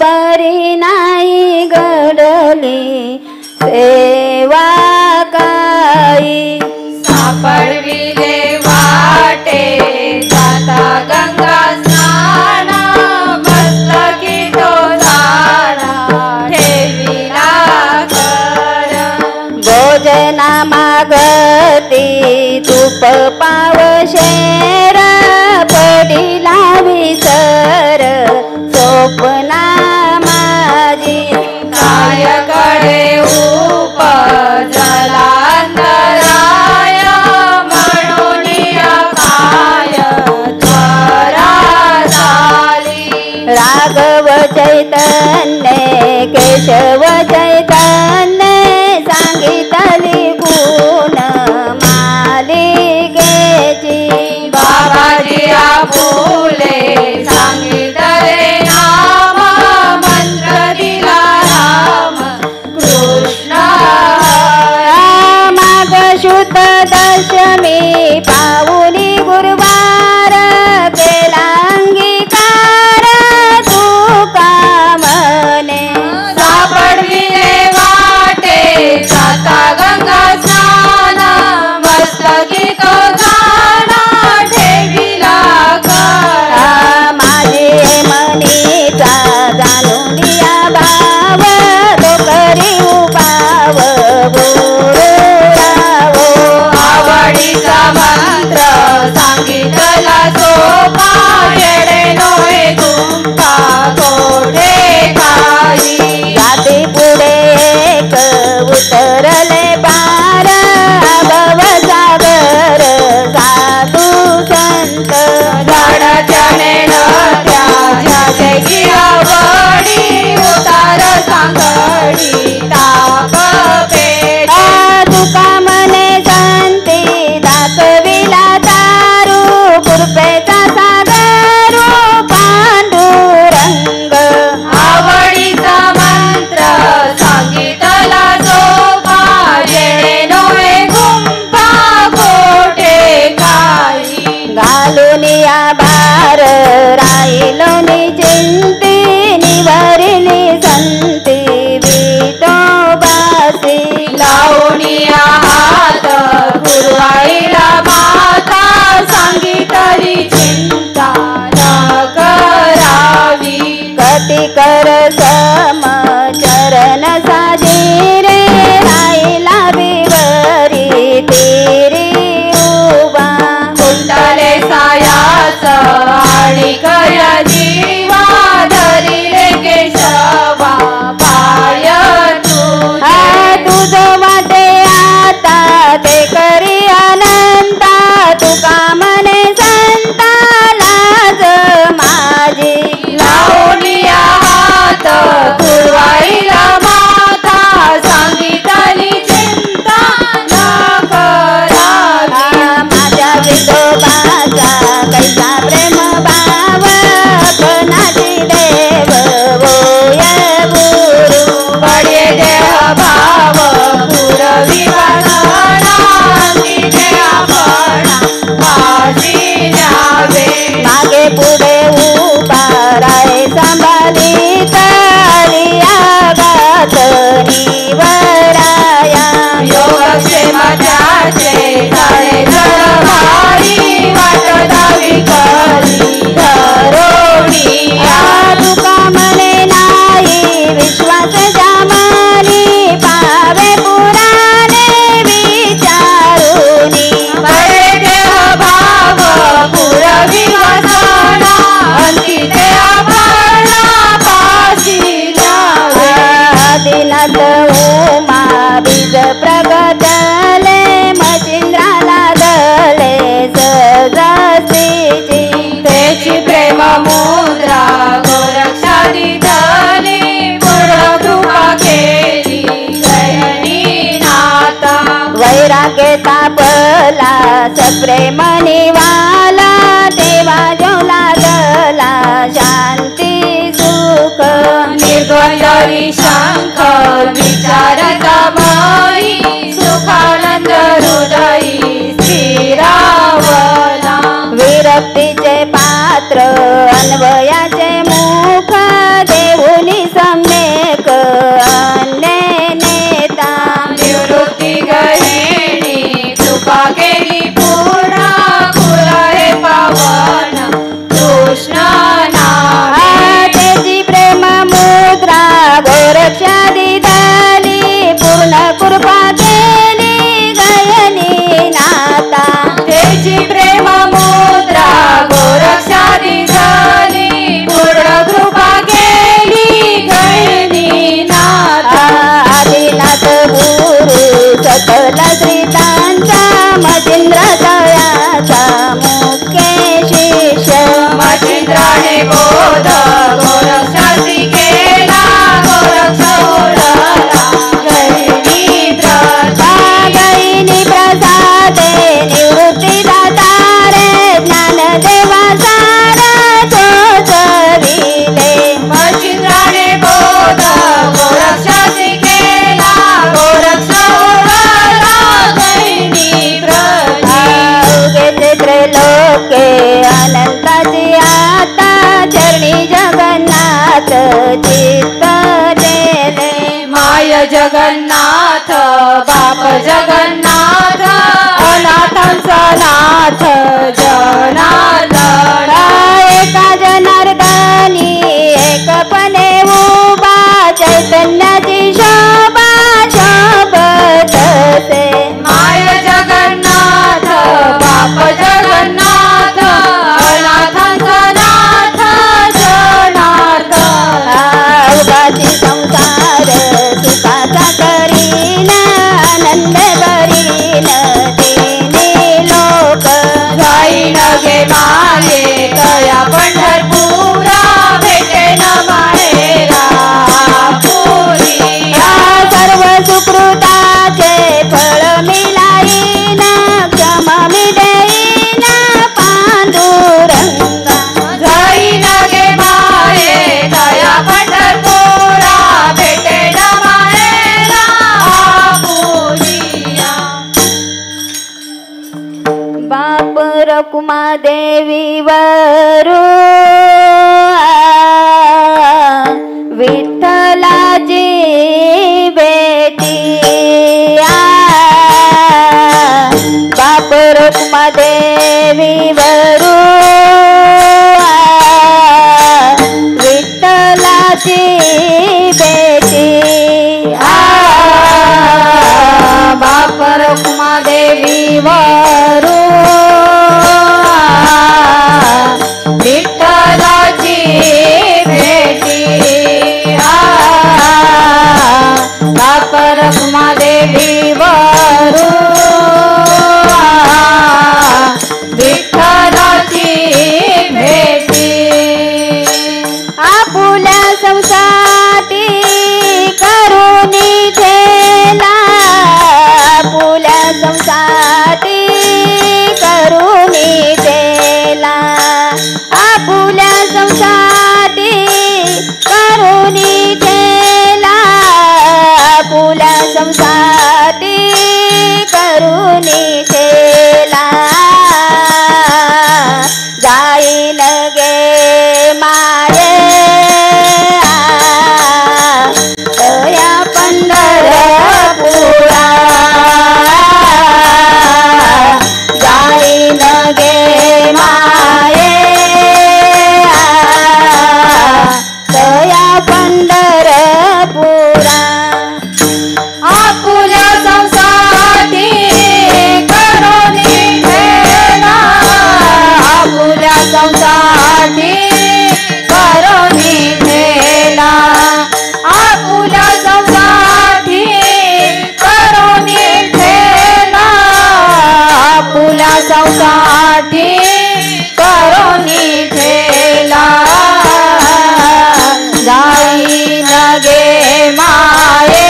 परी नाही घडली सेवा काही सापडविले वाटे जाता गंगा स्नान मस्तकी तो जाणा ठेविला कर भोजना मागती तूप पावशेर पडिला विसर स्वप्ना माझी काय कडे उपजला अंतराय म्हणून काय त्वरा झाली राघव चैतन्य केशव चैतन्य सांगितली गुण मालिकेची बाबाजी आपुले सांगितले नाम मंत्र दिला राम कृष्ण माघ शुद्ध दशमी पाऊली गुरुवार केला अंगीकार तुका म्हणे सापडविले वाटे जाता गंगा स्नान मस्तकी तो जाणा ठेविला कर माझे मनीचा जाणून या भाव तो करी उपाव गुरुराव आवडीचा मंत्र सांगितला सोपा येडे नोहे तुमका कोठे काही जाती पुढे एक उतरले पार भवसागर साधू संत झाडाच्या नेणत्या ज्याची आवडी उतार सांगडी ताप पेट तुका मने शांती दाखविला दारू कृपेचा सागरू पांडुरंग आवडीचा मंत्र सांगितला सोपा जेणे नोहे गुंफा कोठे काही घालून या भार राहिलो नि चिंती निवारिली संती विठोबासी लावणीया हात गुरुवाईला माता सांगितली चिंता न करावी कटी कर सम चरण साजिरे राहिला विवरी तिरी उभा कुंडले सायाच आणि कया जीवा धरिले केशवा पाय तुझे तुझ वाटे आता ते करी अनंता तुका मने संता लाज माझी लावणीया हात गुरुवाईला माता सांगितली चिंता न करावी माझ्या विठोबाचा कैसा प्रेम भाव कोणाची देव होय गुरु बडे देह भाव पुरवी वळणा तिथे आपणा माझी न्यावे मागे पुढे उभा राय सांभाळी तळिया गात निवराया योगक्षेमाचे सारे जण भारी वाट दावी करी धरोणीया तुका मने नाही विश्वास जामानी पावे पुराणे विचारुनी बडे देह भाव पुरवी वसणा अंतिते आपणा पाशी न्यावे दिनात उमा बीज प्रगटले मचिंद्राला गले सजस्तीची त्याची प्रेम मुद्रा गोरक्षा दिधली पूर्ण कृपा केली गयनी नाता वैराग्य तापला सप्रेम निवाला देवा जो लागला शांती सुख निर्द्वंद्वी शंख विचारता मयी सुखानंद हृदयी स्थिरावला जगन्नाथ चित्त देले माय जगन्नाथ बाप जगन्नाथ अनाथांचा नाथ जनार्दन एका जनार्दनी एकपणे उभा चैतन्याची शोभा शोभत असे माय जगन्नाथ बाप जगन्नाथ अनाथांचा नाथ जनार्दन उगाची संसार सुखाचा करीन आनंद करीन तिन्ही लोक जाईन गे माये तया पंढरपुरा भेटेन माहेरा पुरी सर्व सुकृताचे फळ मिळाईन क्षम मी देईन पांडुरंगा जाईन गे माये तया पंढरपुरा भेटेन माहेरा पुरिया बाप रकुमा देवी वरू विठ्ठलाची बेटी बाप रकुमा देवी वरू विठ्ठलाची बेटी बाप रखुमा देवी वरू विठ्ठलाची भेटी बाप रखुमा देवी वरू विठ्ठलाची भेटी आपुल्या संसाटी करुणी ठेला आपुल्या संसाटी करुणी ठेला आपुल्या संसाटी करुणी ठेला आपुल्या संसाटी करुणी ठेला जाईन गे माये तया पंढरपुरा जाईन गे माये तया पंढरपुरा आपुल्या संसाटी करुणी ठेला आपुल्या संसाटी करुणी ठेला आपुल्या संसाटी करुणी ठेला आपुल्या संसाटी करुणी ठेला जाईन गे माये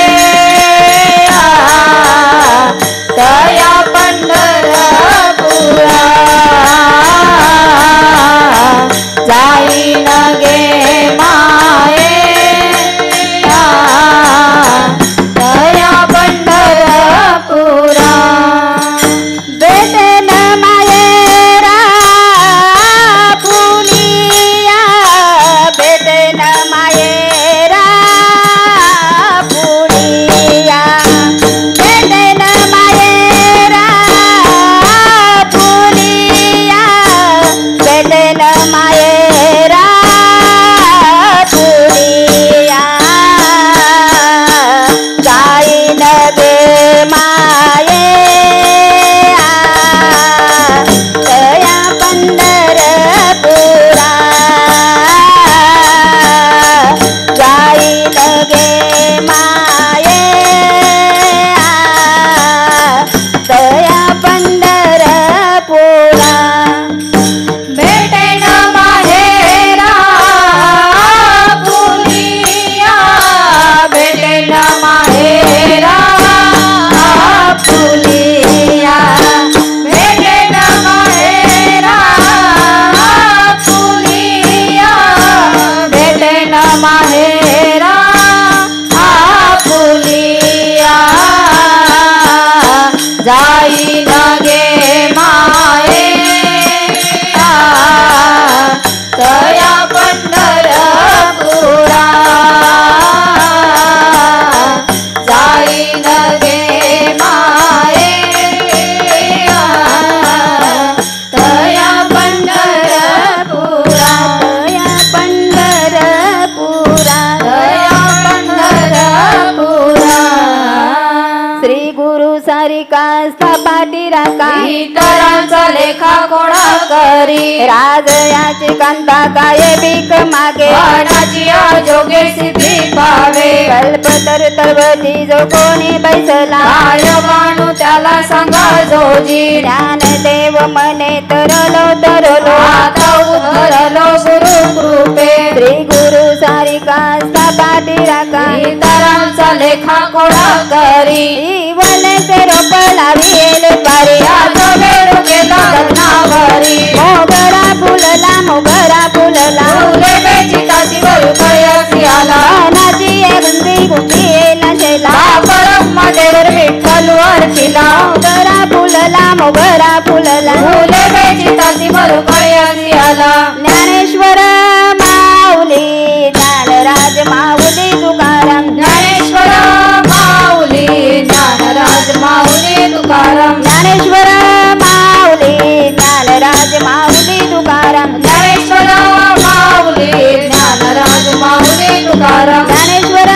तया पंढरपुरा सारिका सपाटी राखा इतरांचा लेखा कोण करी राजयाची कांता काय भीक मागे मनाची अजोगे सिद्धी पावे कल्प तर तरवती जो कोणी बैसला काय वाणू त्याला सांगा जोजी ज्ञान देव मने तरलो तरलो आता उधरलो गुरु कृपे श्री गुरु सारिका सपाटी राखा इतरांचा लेखा कोण करी जीवन से रोप लाविले द्वारे याचा वेळ केला लग्नावरी मोगरा फुलला मोगरा फुलला फुले बेचिताची वरुकळ्याची आला नाची गुंगी गुंगी येला शेला परमादेवर विठ्ठल वरचिला मोगरा फुलला फुले बेचिताची वरुकळ्याची आला ज्ञानेश्वर माऊली ज्ञानराज माऊली तुकाराम ज्ञानेश्वर माऊली ज्ञानराज माऊली तुकाराम ज्ञानेश्वर माऊली ज्ञानराज माऊली तुकाराम ज्ञानेश्वर माऊली ज्ञानराज माऊली तुकाराम ज्ञानेश्वर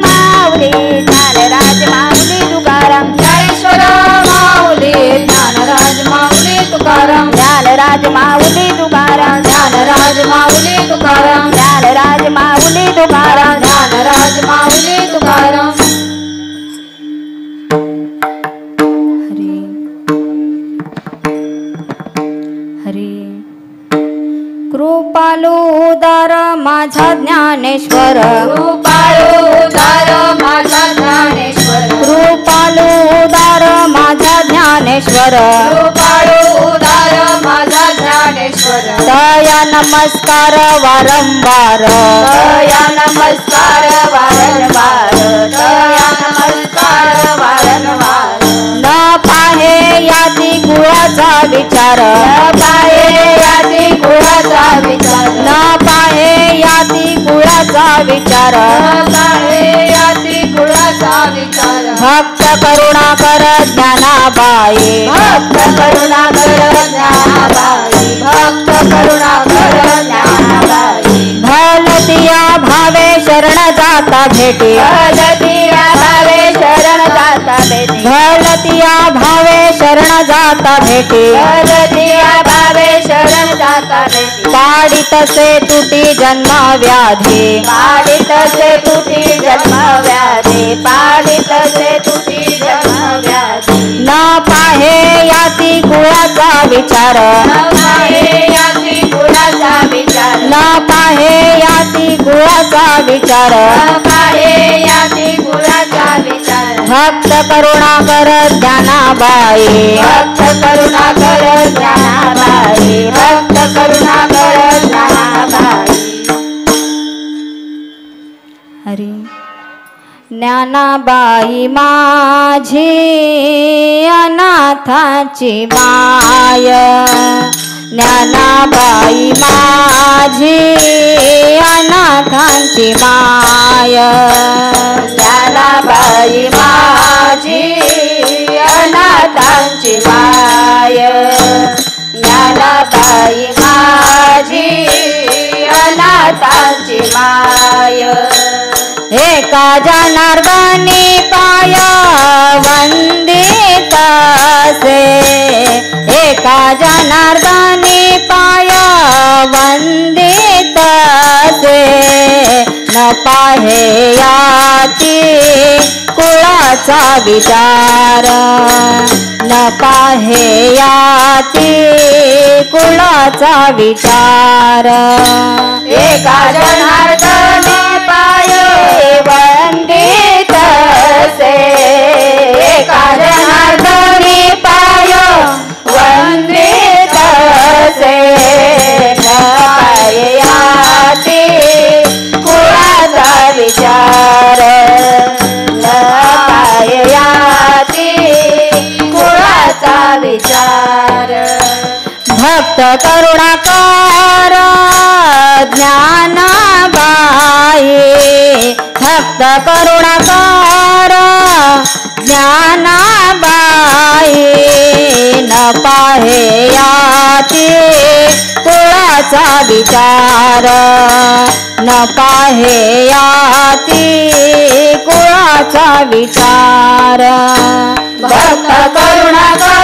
माऊली ज्ञानराज माऊली तुकाराम ज्ञानेश्वर माऊली ज्ञानराज माऊली तुकाराम ज्ञानराज माऊली तुकाराम ज्ञानराज माऊली तुकाराम ज्ञानराज माऊली तुकाराम ज्ञानराज माऊली तुकाराम हरी कृपालू उदार माझा ज्ञानेश्वर कृपाळू उदार माझा ज्ञानेश्वर कृपालू उदार माझा ज्ञानेश्वर कृपाळू उदार माझा ज्ञानेश्वर दया नमस्कार वारंवार दया नमस्कार वारंवार दया नमस्कार वारंवार न पाहे यादी कुळाचा विचार पाहे यादी कुळाचा विचार न पाहे यादी कुळाचा विचार पाहे यादी कुळाचा विचार भक्त करुणाकर ज्ञानाबाई भक्त करुणाकर ज्ञानाबाई भक्त करुणाकर ज्ञानाबाई भलतिया भावे शरण जाता भेटी भलतिया भावे शरण जाता भेटी भलतिया भावे शरण जाता भेटी भलतिया भावे शरण जाता भेटी पाडित से तुटी जन्म व्याधी पाडित से तुटी जन्म व्याधी पाडित से तुटी जन्म व्याधी न पाहे याती कुळाचा विचार पाहे यादी कुळाचा विचार न पाहे याती कुळाचा विचार पाहे यादी कुळाचा विचार भक्त करुणाकर ज्ञानाबाई भक्त करुणाकर ज्ञानाबाई भक्त करुणाकर ज्ञानाबाई हरी ज्ञानाबाई माझी अनाथाची माय ज्ञानाबाई माझी अनाथांची माय ज्ञानाबाई माझी अनाथांची माय ज्ञानाबाई माझी अनाथांची माय एका जनार्दनी पाय वंदित से एका जनार्दनी पाय वंदित से न पाहे याती कुळाचा विचार न पाहे याती कुळाचा विचार एका जनार्दनी पाय वंदित से एका जनार्दनी पाय वंदित से न पायाती कुळाचा विचार न पायाती कुळाचा विचार भक्त करुणाकर ज्ञानाबाई भक्त करुणाकर ज्ञानाबाई न पाहे याती कुळाचा विचार न पाहे याती कुळाचा विचार भक्त करुणाकर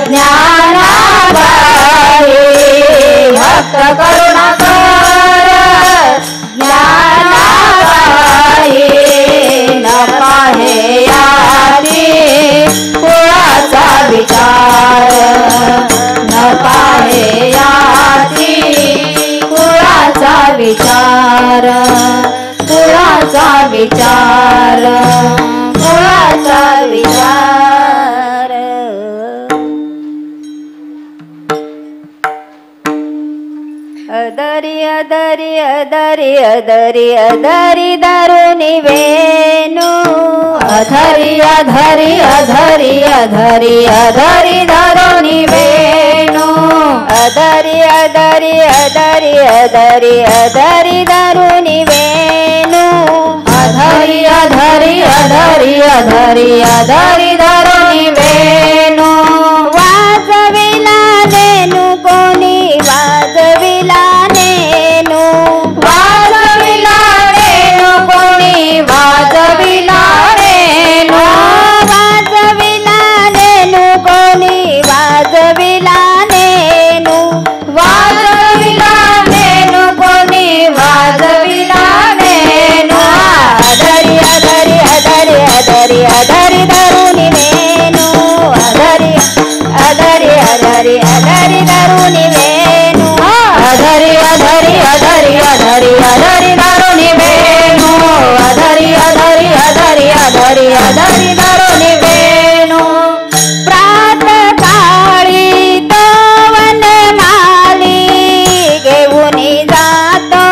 ज्ञानाबाई भक्त करुणाकर ज्ञानाबाई न पाहे याची कुळाचा विचार न पाहे याची कुळाचा विचार कुळाचा विचार कुळाचा विचार अदरी अदरी अदरी अदरी अदरी दारुनी वेणू अधरी अधरी अधरी अधरी अधरी दारुनी वेणू अदरी अदरी अदरी अदरी अदरी दारुनी वेणू अधरी अधरी अधरी अधरी अधरी दारुनी वेणू वाजविला नेनू कोणी वाजविला नेनू वाजविला नेनू कोणी वाजविला नेनू वाजविला नेनू कोणी वाजविला नेनू वाजविला नेनू कोणी वाजविला नेनू अधरी अधरी अधरी अधरी अधरी दारुनी वेणू अधरी अधरी अधरी अधरी दारुनी वेणू अधरी अधरी अधरी अधरी अधरी दारुनी वेणू अधरी अधरी अधरी अधरी अधरी दारुनी वेणू प्रातकाळी तो वनमाली घेऊन जातो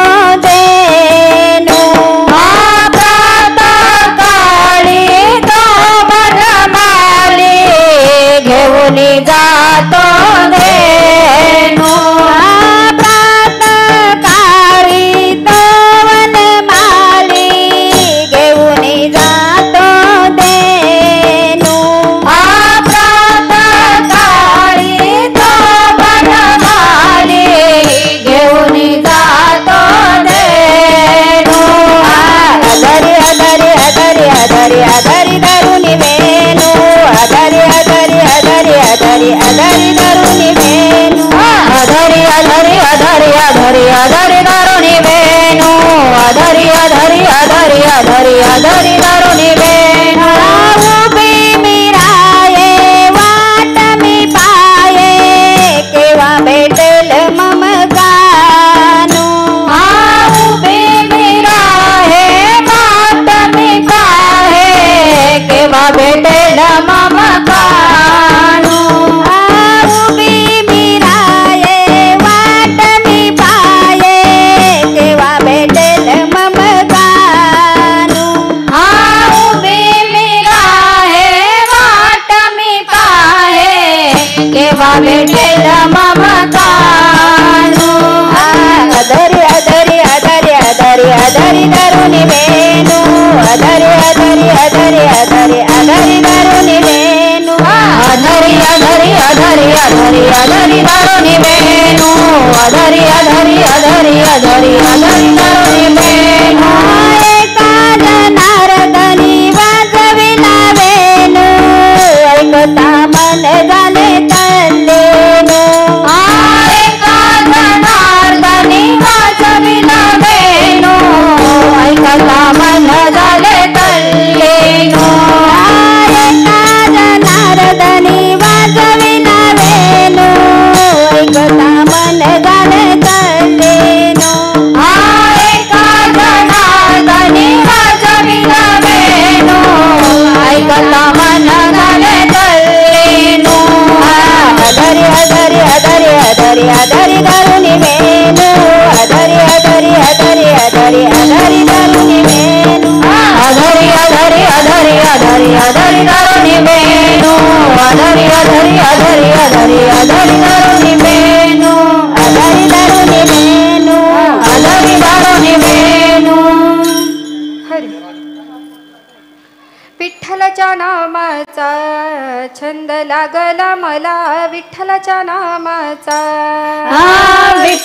देणू प्रातकाळी तो वनमाली घेऊन जातो देणू प्रातकाळी तो वनमाली घेऊन जातो देणू प्रातकाळी तो वनमाली घेऊन जातो देणू अधरी अधरी अधरी अधरी अधरी दारुनी वेणू अधरी अधरी अधरी अधरी अधरी दारुनी वेणू अधरी अधरी अधरी अधरी अधरी दारुनी वेणू अधरी अधरी अधरी अधरी अधरी दारुनी वेणू उभी मिराये वाट मी पाये केव्हा भेटेल मम गाणू उभी मिराये वाट मी पाये केव्हा भेटेल मम गाणू उभी मिराये वाट मी पाये केव्हा भेटेल मम गाणू उभी मिराये वाट मी पाये केव्हा भेटेल मम गाणू अधरी अधरी अधरी अधरी अधरी दारुनी वेणू अधरी अधरी अधरी अधरी अधरी दारुनी वेणू अधरी अधरी अधरी अधरी अधरी दारुनी वेणू अधरी अधरी अधरी अधरी अधरी दारुनी वेणू एका जनार्दनी वाजविला वेणू ऐकता मन झाले तल्लीनू एका जनार्दनी वाजविला वेणू ऐकता मन झाले तल्लीनू एका जनार्दनी वाजविला वेणू ऐकता मन झाले तल्लीनू एका जनार्दनी वाजविला वेणू ऐकता मन झाले तल्लीनू अधरी अधरी अधरी अधरी अधरी दारुनी वेणू अधरी अधरी अधरी अधरी अधरी दारुनी वेणू अधरी अधरी अधरी अधरी अधरी दारुनी वेणू अधरी अधरी अधरी अधरी अधरी दारुनी वेणू अधरी दारुनी वेणू अधरी दारुनी वेणू हरी विठ्ठलाच्या नामाचा छंद लागला मला विठ्ठलाच्या नामाचा विठ्ठल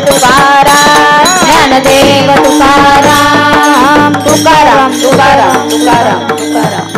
तुकाराम ज्ञानदेव तुकाराम तुकाराम तुकाराम तुकाराम तुकाराम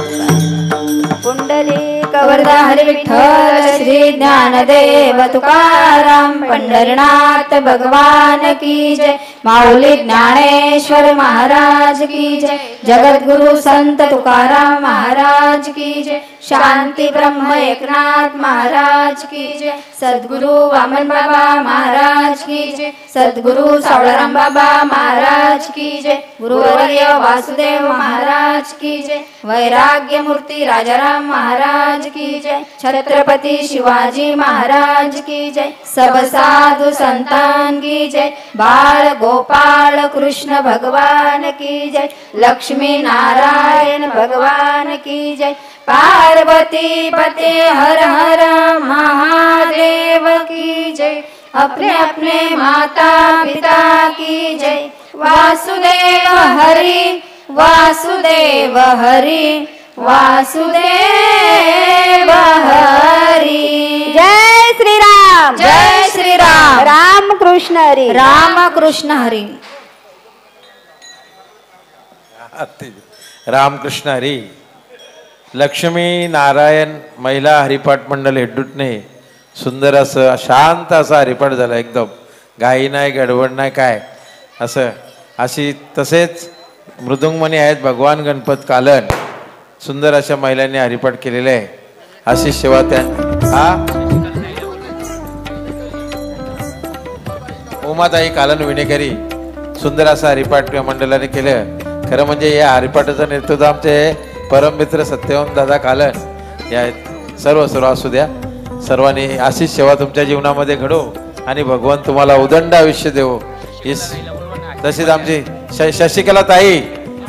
पुंडलिक वरदा हरी विठ्ठल श्री ज्ञानदेव तुकाराम पंढरीनाथ भगवान की जय माऊली ज्ञानेश्वर महाराज की जय जगद्गुरु संत तुकाराम महाराज की जय शांति ब्रह्म एकनाथ महाराज की जय सद्गुरु वामन बाबा महाराज की जय सद्गुरु सावळाराम बाबा महाराज की जय गुरुवर्य वासुदेव महाराज की जय वैराग्य मूर्ति राजाराम महाराज की जय छत्रपति शिवाजी महाराज की जय सब साधु संतान की जय बाल गोपाल कृष्ण भगवान की जय लक्ष्मी नारायण भगवान की जय पार्वती पते हर हर महादेव की जय अपने अपने माता पिता की जय वासुदेव हरि वासुदेव हरि वासुदेव हरि जय श्री राम जय श्री राम राम कृष्ण हरी राम कृष्ण हरी रामकृष्ण हरी लक्ष्मी नारायण महिला हरिपाठ मंडळ हेड्डूटने सुंदर असं शांत असा हरिपाठ झाला एकदम घाई नाही गडबड नाही काय असं अशी तसेच मृदुंगमणी आहेत भगवान गणपत कालन सुंदर अशा महिलांनी हरिपाठ केलेले आहे अशी सेवा त्या उमाताई कालन विणेकरी सुंदर असा हरिपाठ मंडळाने केलं खरं म्हणजे या हरिपाठाचं नेतृत्व आमचे परममित्र सत्यवंत दादा कालन या सर्व असू द्या सर्वांनी अशीच सेवा तुमच्या जीवनामध्ये घडो आणि भगवान तुम्हाला उदंड आयुष्य देवो तशीच आमची शशिकला ताई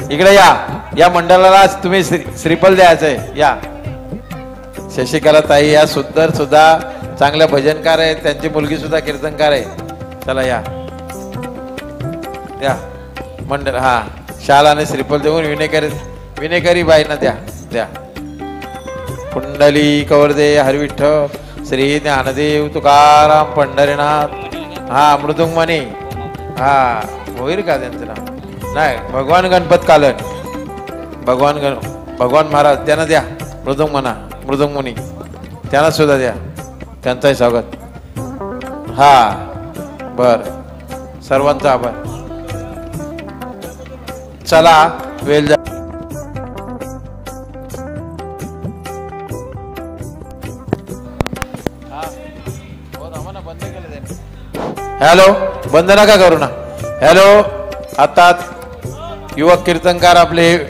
इकडे या मंडळाला तुम्ही श्रीफल द्यायचंय या शशिकला ताई या सुद्धा चांगल्या भजनकार आहेत त्यांची मुलगी सुद्धा कीर्तनकार आहे चला या मंडळ हा शाल आणि श्रीफल देऊन विनेकरी बाईंना द्या पुंडली कवरदे हरविठ्ठल श्री ज्ञानदेव तुकाराम पंढरीनाथ हा मृदुंगमणी हा होईल का त्यांचं नाव नाही भगवान गणपत कालन भगवान महाराज त्यांना द्या मृदुंगमुनी त्यांना सुद्धा द्या त्यांचाही स्वागत हा बर सर्वांचा आभार चला वेळ जा हॅलो बंद नका करू ना हॅलो आता युवक कीर्तनकार आपले